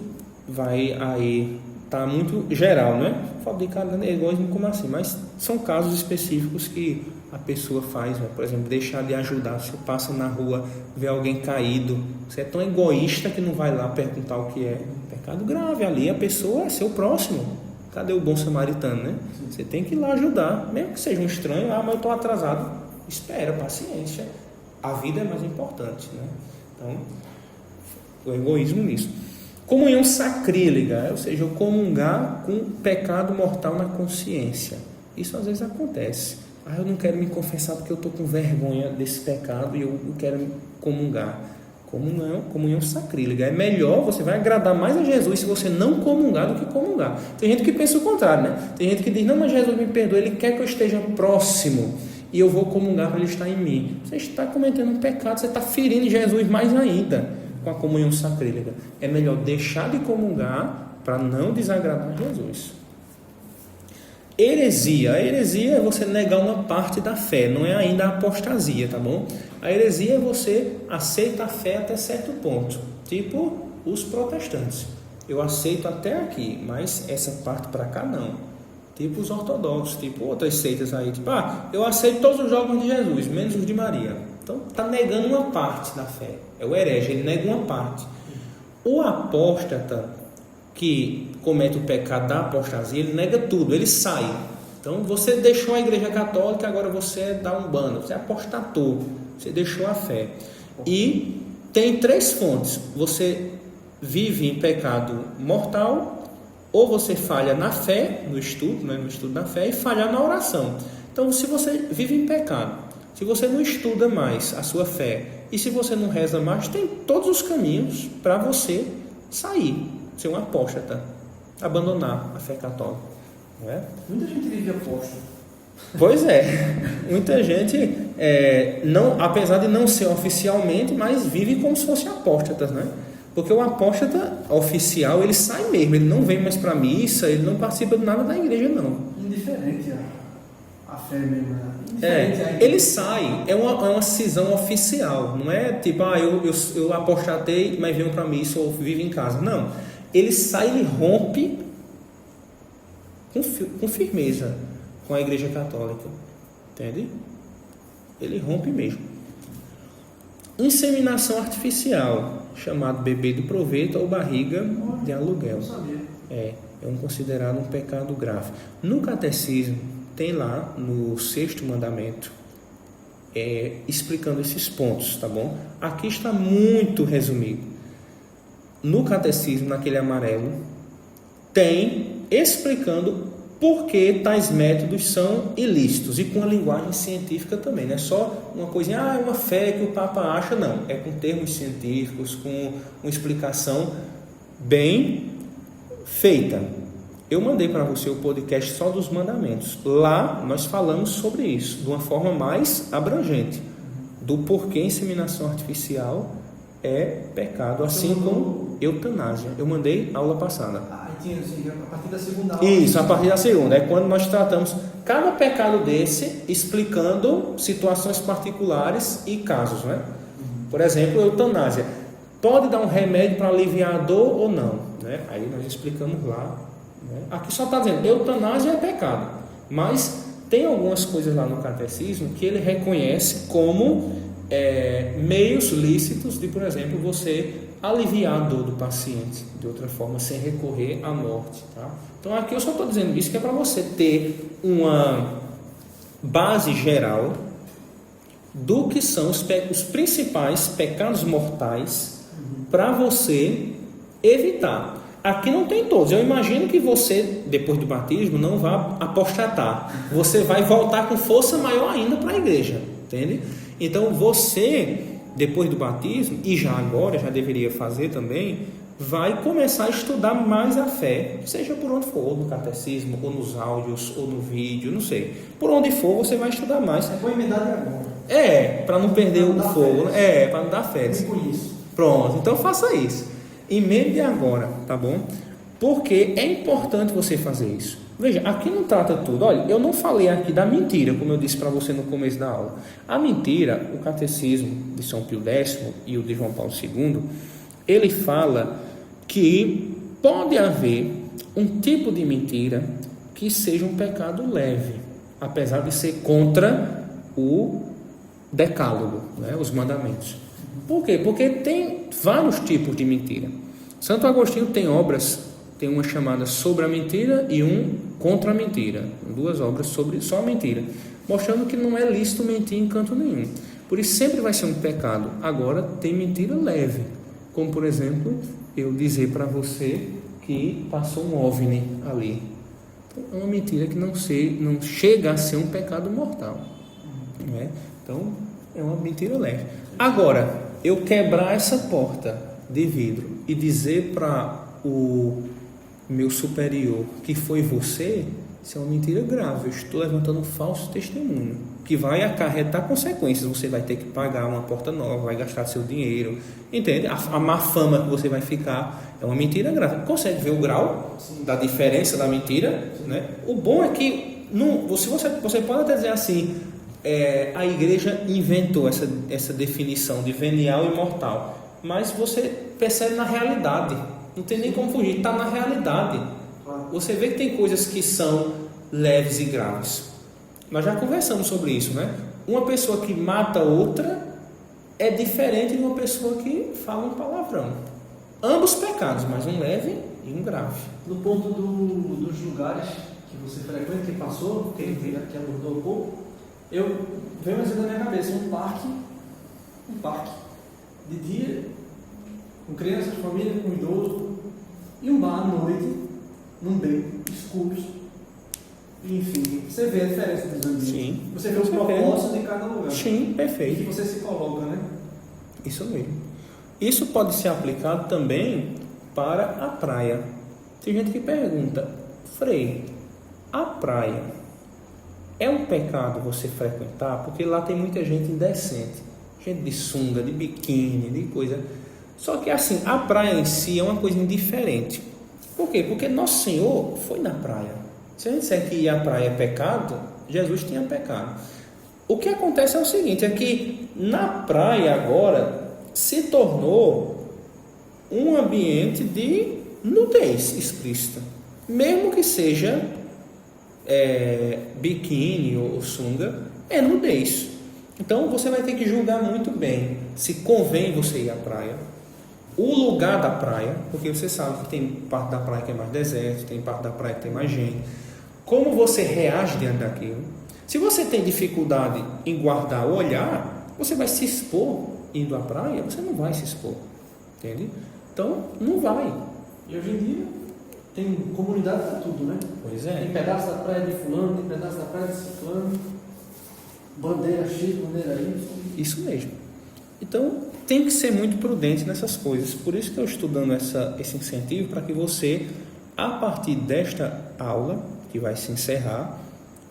vai aí, está muito geral, né? Falta de caridade e egoísmo, como assim? Mas são casos específicos que a pessoa faz, né? Por exemplo, deixar de ajudar. Você passa na rua, vê alguém caído, você é tão egoísta que não vai lá perguntar o que é. Pecado grave, ali a pessoa é seu próximo. Cadê o bom samaritano, né? Você tem que ir lá ajudar, mesmo que seja um estranho. Mas eu estou atrasado. Espera, paciência. A vida é mais importante, né? Então, o egoísmo nisso. Comunhão sacrílega, ou seja, eu comungar com pecado mortal na consciência. Isso às vezes acontece. Eu não quero me confessar porque eu estou com vergonha desse pecado e eu quero me comungar. Comunhão sacrílega. É melhor, você vai agradar mais a Jesus se você não comungar do que comungar. Tem gente que pensa o contrário, né? Tem gente que diz, não, mas Jesus me perdoa, Ele quer que eu esteja próximo e eu vou comungar para Ele estar em mim. Você está cometendo um pecado, você está ferindo Jesus mais ainda com a comunhão sacrílega. É melhor deixar de comungar para não desagradar a Jesus. Heresia. A heresia é você negar uma parte da fé, não é ainda a apostasia, tá bom? A heresia é você aceita a fé até certo ponto, tipo os protestantes. Eu aceito até aqui, mas essa parte para cá não. Tipo os ortodoxos, tipo outras seitas aí, tipo, eu aceito todos os dogmas de Jesus, menos os de Maria. Então está negando uma parte da fé. É o herege, ele nega uma parte. O apóstata que comete o pecado da apostasia, ele nega tudo, ele sai. Então você deixou a igreja católica, agora você é da Umbanda, você apostatou, você deixou a fé. E tem 3 fontes: você vive em pecado mortal, ou você falha na fé, no estudo, né, no estudo da fé, e falha na oração. Então, se você vive em pecado, se você não estuda mais a sua fé, e se você não reza mais, tem todos os caminhos para você sair, ser um apóstata, abandonar a fé católica. Não é? Muita gente vive apóstata. Pois é, muita gente, não, apesar de não ser oficialmente, mas vive como se fosse apóstatas, né? Porque o apóstata oficial, ele sai mesmo, ele não vem mais para a missa, ele não participa de nada da igreja, não. Indiferente a fé mesmo, né? Ele sai, é uma cisão oficial, não é tipo, eu apostatei, mas venho para a missa ou vivo em casa. Não, ele sai, ele rompe com firmeza com a igreja católica, entende? Ele rompe mesmo. Inseminação artificial, chamado bebê de proveito ou barriga de aluguel. É considerado um pecado grave. No catecismo tem lá no 6º mandamento explicando esses pontos, tá bom? Aqui está muito resumido. No catecismo, naquele amarelo, tem explicando por que tais métodos são ilícitos, e com a linguagem científica também, não é só uma coisinha, é uma fé que o Papa acha, não, é com termos científicos, com uma explicação bem feita. Eu mandei para você o podcast só dos mandamentos, lá nós falamos sobre isso, de uma forma mais abrangente, do porquê inseminação artificial é pecado, assim como eutanásia. Eu mandei aula passada. Tinha assim, a partir da segunda aula. Isso, a partir da segunda. É quando nós tratamos cada pecado desse, explicando situações particulares e casos, né? Por exemplo, eutanásia. Pode dar um remédio para aliviar a dor ou não, né? Aí nós explicamos lá, né? Aqui só está dizendo, eutanásia é pecado. Mas tem algumas coisas lá no catecismo que ele reconhece como meios lícitos de, por exemplo, você aliviar a dor do paciente de outra forma, sem recorrer à morte, tá? Então aqui eu só estou dizendo isso que é para você ter uma base geral do que são os principais pecados mortais para você evitar. Aqui não tem todos. Eu imagino que você, depois do batismo, não vá apostatar. Você vai voltar com força maior ainda para a igreja, entende? Então você, depois do batismo, e já agora, já deveria fazer também, vai começar a estudar mais a fé, seja por onde for, ou no catecismo, ou nos áudios, ou no vídeo, não sei. Por onde for, você vai estudar mais. É boa emendar agora. Para não perder o fogo. Para não dar férias. Pronto, então faça isso. Emende agora, tá bom? Porque é importante você fazer isso. Veja, aqui não trata tudo. Olha, eu não falei aqui da mentira, como eu disse para você no começo da aula. A mentira, o catecismo de São Pio X e o de João Paulo II, ele fala que pode haver um tipo de mentira que seja um pecado leve, apesar de ser contra o decálogo, né, os mandamentos. Por quê? Porque tem vários tipos de mentira. Santo Agostinho tem obras, tem uma chamada Sobre a Mentira e um Contra a Mentira, duas obras sobre só a mentira, mostrando que não é lícito mentir em canto nenhum. Por isso sempre vai ser um pecado. Agora tem mentira leve, como por exemplo, eu dizer para você que passou um OVNI ali. É uma mentira que não chega a ser um pecado mortal, né? Então é uma mentira leve. Agora, eu quebrar essa porta de vidro e dizer para o meu superior que foi você, isso é uma mentira grave. Eu estou levantando um falso testemunho que vai acarretar consequências. Você vai ter que pagar uma porta nova, vai gastar seu dinheiro, entende? A má fama que você vai ficar é uma mentira grave. Consegue ver o grau da diferença da mentira, né? O bom é que você pode até dizer assim, a igreja inventou essa definição de venial e mortal, mas você percebe na realidade, não tem nem como fugir, está na realidade. Você vê que tem coisas que são leves e graves. Nós já conversamos sobre isso, né? Uma pessoa que mata outra é diferente de uma pessoa que fala um palavrão. Ambos pecados, mas um leve e um grave. No ponto dos lugares que você frequenta, que passou, que abordou um pouco, eu venho assim na minha cabeça um parque de dia, com crianças, família, com idoso, e um bar à noite, num beco, escuros. Enfim, você vê a diferença dos ambientes. Sim. Você vê o propósito de cada lugar. Sim, perfeito. E que você se coloca, né? Isso mesmo. Isso pode ser aplicado também para a praia. Tem gente que pergunta, Frei, a praia é um pecado você frequentar? Porque lá tem muita gente indecente, gente de sunga, de biquíni, de coisa. Só que assim, a praia em si é uma coisa indiferente. Por quê? Porque Nosso Senhor foi na praia. Se a gente disser que ir à praia é pecado, Jesus tinha pecado. O que acontece é o seguinte, é que na praia agora se tornou um ambiente de nudez explícita. Mesmo que seja biquíni ou sunga, é nudez. Então você vai ter que julgar muito bem se convém você ir à praia, o lugar da praia, porque você sabe que tem parte da praia que é mais deserto, tem parte da praia que tem mais gente. Como você reage diante daquilo? Se você tem dificuldade em guardar o olhar, você vai se expor indo à praia? Você não vai se expor, entende? Então, não vai. E hoje em dia tem comunidade para tudo, né? Pois é. Tem pedaço da praia de fulano, tem pedaço da praia de ciclano, bandeira X, bandeira Y. Isso mesmo. Então, tem que ser muito prudente nessas coisas. Por isso que eu estou dando esse incentivo para que você, a partir desta aula, que vai se encerrar,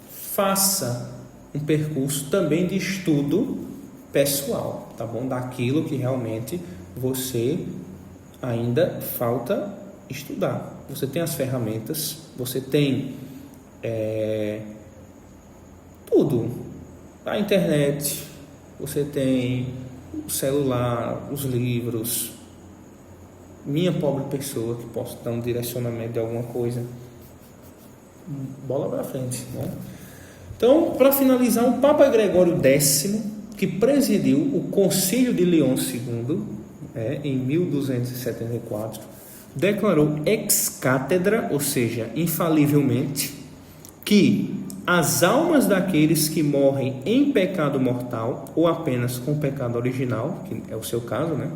faça um percurso também de estudo pessoal, tá bom? Daquilo que realmente você ainda falta estudar. Você tem as ferramentas, você tem tudo, a internet, você tem o celular, os livros, minha pobre pessoa que posso dar um direcionamento de alguma coisa, bola para frente, né? Então, para finalizar, o Papa Gregório X, que presidiu o Concílio de Leão II, em 1274, declarou ex cátedra, ou seja, infalivelmente, que as almas daqueles que morrem em pecado mortal ou apenas com pecado original, que é o seu caso, né?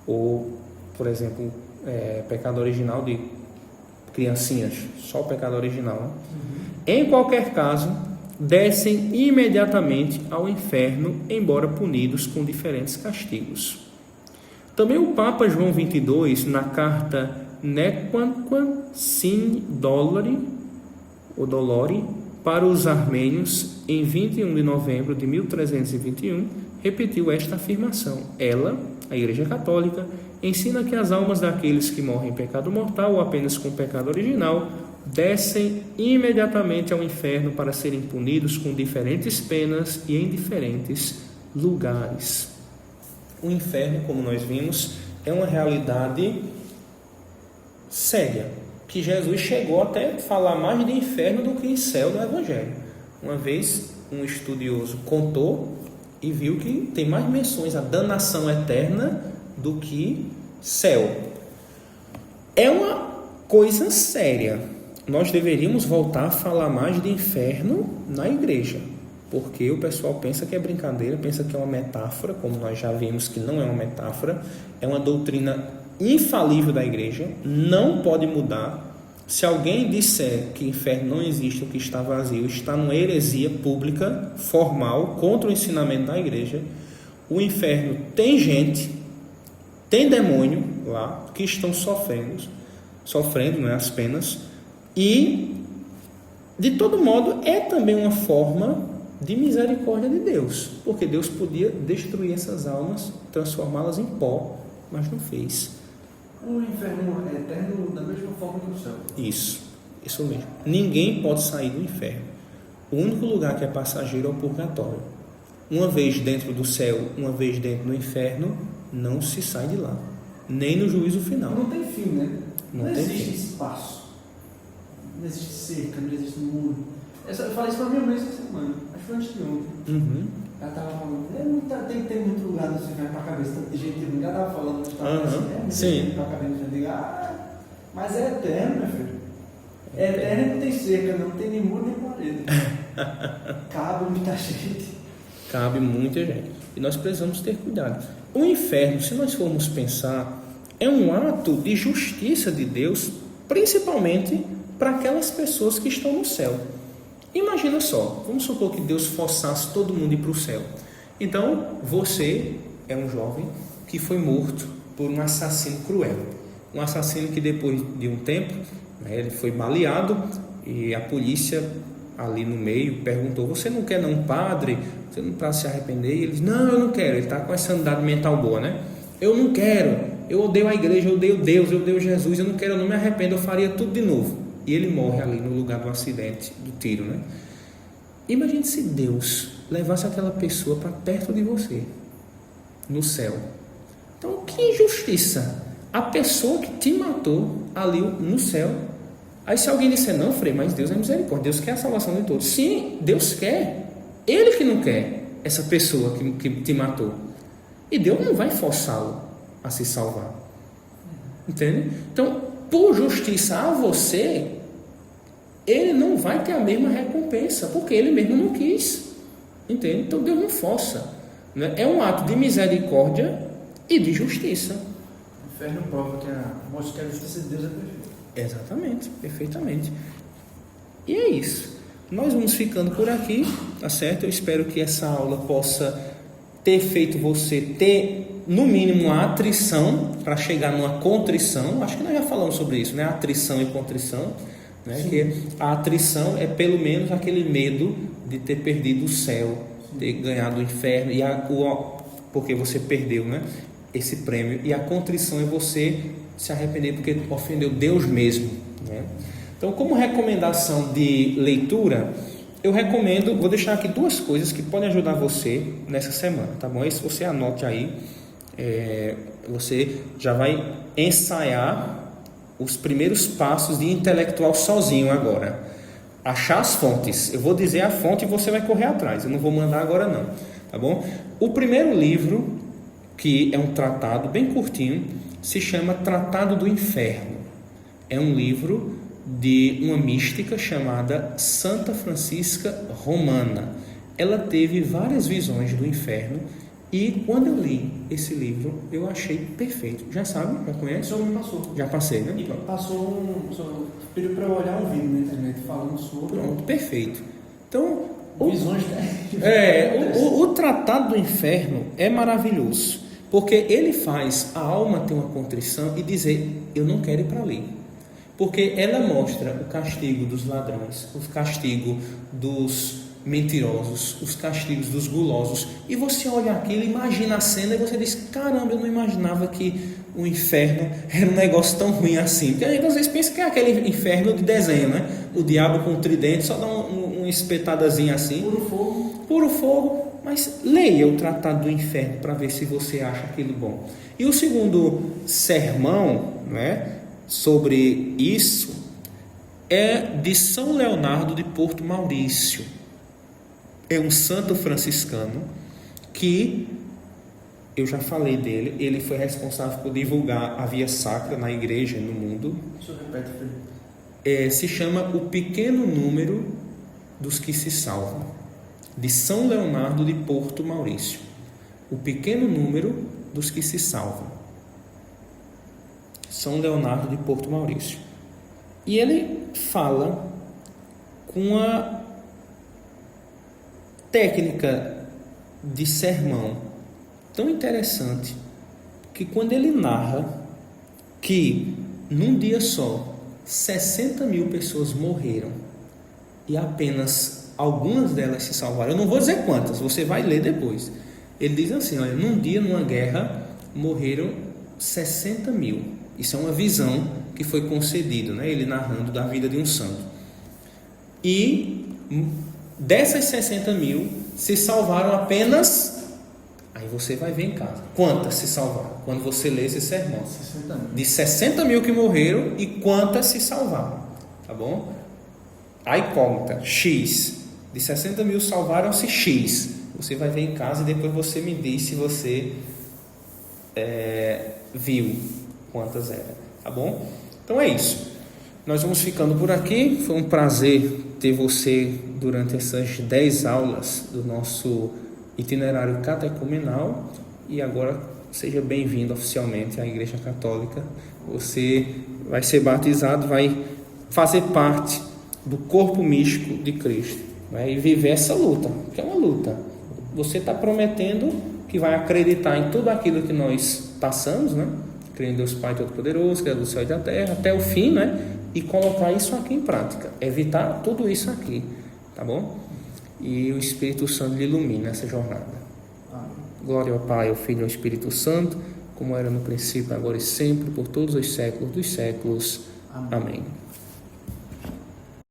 Ou, por exemplo, pecado original de criancinhas, só o pecado original, né? Em qualquer caso, descem imediatamente ao inferno, embora punidos com diferentes castigos. Também o Papa João XXII, na carta Nequamquam Sine Dolori, ou Dolori, para os armênios, em 21 de novembro de 1321, repetiu esta afirmação. Ela, a Igreja Católica, ensina que as almas daqueles que morrem em pecado mortal ou apenas com pecado original descem imediatamente ao inferno para serem punidos com diferentes penas e em diferentes lugares. O inferno, como nós vimos, é uma realidade séria, que Jesus chegou até a falar mais de inferno do que em céu no Evangelho. Uma vez um estudioso contou e viu que tem mais menções à danação eterna do que céu. É uma coisa séria. Nós deveríamos voltar a falar mais de inferno na igreja, porque o pessoal pensa que é brincadeira, pensa que é uma metáfora, como nós já vimos que não é uma metáfora, é uma doutrina infalível da igreja, não pode mudar. Se alguém disser que inferno não existe ou que está vazio, está numa heresia pública, formal, contra o ensinamento da igreja. O inferno tem gente, tem demônio lá, que estão sofrendo, né, as penas, e de todo modo é também uma forma de misericórdia de Deus, porque Deus podia destruir essas almas, transformá-las em pó, mas não fez. O inferno é eterno da mesma forma que o céu. Isso mesmo. Ninguém pode sair do inferno. O único lugar que é passageiro é o purgatório. Uma vez dentro do céu, uma vez dentro do inferno, não se sai de lá, nem no juízo final. Não tem fim, né? Não existe fim. Espaço, não existe cerca, não existe muro. Eu falei isso para minha mãe essa semana, acho que foi antes de ontem. Ela estava falando, tem que ter muito lugar no inferno para a cabeça, tanta gente ruim. Ela estava falando, sim, para a cabeça, mas é eterno, meu filho. É eterno e não tem cerca, não tem nem muro nem parede. Cabe muita gente. Cabe muita gente. E nós precisamos ter cuidado. O inferno, se nós formos pensar, é um ato de justiça de Deus, principalmente para aquelas pessoas que estão no céu. Imagina só, vamos supor que Deus forçasse todo mundo a ir para o céu. Então, você é um jovem que foi morto por um assassino cruel. Um assassino que depois de um tempo, ele foi baleado e a polícia ali no meio perguntou: você não quer não, padre? Você não está se arrepender? E ele disse: não, eu não quero. Ele está com essa sanidade mental boa, né? Eu não quero, eu odeio a igreja, eu odeio Deus, eu odeio Jesus, eu não quero, eu não me arrependo, eu faria tudo de novo. E ele morre ali no lugar do acidente, do tiro, né? Imagine se Deus levasse aquela pessoa para perto de você, no céu. Então, que injustiça! A pessoa que te matou ali no céu. Aí se alguém disser: não, Frei, mas Deus é misericórdia, Deus quer a salvação de todos. Sim, Deus quer. Ele que não quer essa pessoa que te matou. E Deus não vai forçá-lo a se salvar. Entende? Então, por justiça a você, ele não vai ter a mesma recompensa, porque ele mesmo não quis. Entende? Então Deus não força, né? É um ato de misericórdia e de justiça. O inferno prova mostra que a justiça de Deus é perfeita. Exatamente, perfeitamente. E é isso. Nós vamos ficando por aqui, tá certo? Eu espero que essa aula possa ter feito você ter, no mínimo, a atrição para chegar numa contrição. Acho que nós já falamos sobre isso, né? Atrição e contrição, né? Que a atrição é pelo menos aquele medo de ter perdido o céu, ter ganhado o inferno, porque você perdeu, né, esse prêmio. E a contrição é você se arrepender porque ofendeu Deus mesmo, né? Então, como recomendação de leitura, eu recomendo, vou deixar aqui 2 coisas que podem ajudar você nessa semana, tá bom? E se você anote aí, você já vai ensaiar os primeiros passos de intelectual sozinho agora. Achar as fontes. Eu vou dizer a fonte e você vai correr atrás. Eu não vou mandar agora não, tá bom? O primeiro livro, que é um tratado bem curtinho, se chama Tratado do Inferno. É um livro de uma mística chamada Santa Francisca Romana. Ela teve várias visões do inferno e quando eu li esse livro eu achei perfeito. Já sabe? Já conhece? O senhor me passou. Já passei, né? E passou o senhor pediu para eu olhar um vídeo na internet falando sobre. Pronto, perfeito. Então, visões o Tratado do Inferno é maravilhoso, porque ele faz a alma ter uma contrição e dizer, eu não quero ir para ali. Porque ela mostra o castigo dos ladrões, o castigo dos mentirosos, os castigos dos gulosos. E você olha aquilo, imagina a cena e você diz, caramba, eu não imaginava que o inferno era um negócio tão ruim assim. Porque a gente às vezes pensa que é aquele inferno de desenho, né? O diabo com o tridente, só dá uma espetadazinha assim. Puro fogo. Puro fogo. Mas leia o Tratado do Inferno para ver se você acha aquilo bom. E o segundo sermão, né, sobre isso é de São Leonardo de Porto Maurício. É um santo franciscano que eu já falei dele. Ele foi responsável por divulgar a via sacra na igreja no mundo. Deixa eu repetir, filho. Se chama O Pequeno Número dos que se Salvam, de São Leonardo de Porto Maurício. O Pequeno Número dos que se Salvam. São Leonardo de Porto Maurício. E ele fala com uma técnica de sermão tão interessante que quando ele narra que num dia só 60 mil pessoas morreram e apenas algumas delas se salvaram, eu não vou dizer quantas, você vai ler depois. Ele diz assim, olha, num dia, numa guerra, morreram 60 mil. Isso é uma visão que foi concedida, né? Ele narrando da vida de um santo. E dessas 60 mil se salvaram apenas. Aí você vai ver em casa. Quantas se salvaram? Quando você lê esse sermão. 60 mil. De 60 mil que morreram e quantas se salvaram. Tá bom? Aí conta. X. De 60 mil salvaram-se X. Você vai ver em casa e depois você me diz se você viu quantas eram, tá bom? Então é isso. Nós vamos ficando por aqui. Foi um prazer ter você durante essas 10 aulas do nosso itinerário catecumenal. E agora seja bem-vindo oficialmente à Igreja Católica. Você vai ser batizado, vai fazer parte do corpo místico de Cristo, vai viver essa luta, que é uma luta. Você está prometendo que vai acreditar em tudo aquilo que nós passamos, né? Crer em Deus Pai Todo-Poderoso, Criador do céu e da terra, até o fim, né? E colocar isso aqui em prática, evitar tudo isso aqui, tá bom? E o Espírito Santo lhe ilumina essa jornada. Amém. Glória ao Pai, ao Filho e ao Espírito Santo, como era no princípio, agora e sempre, por todos os séculos dos séculos. Amém. Amém.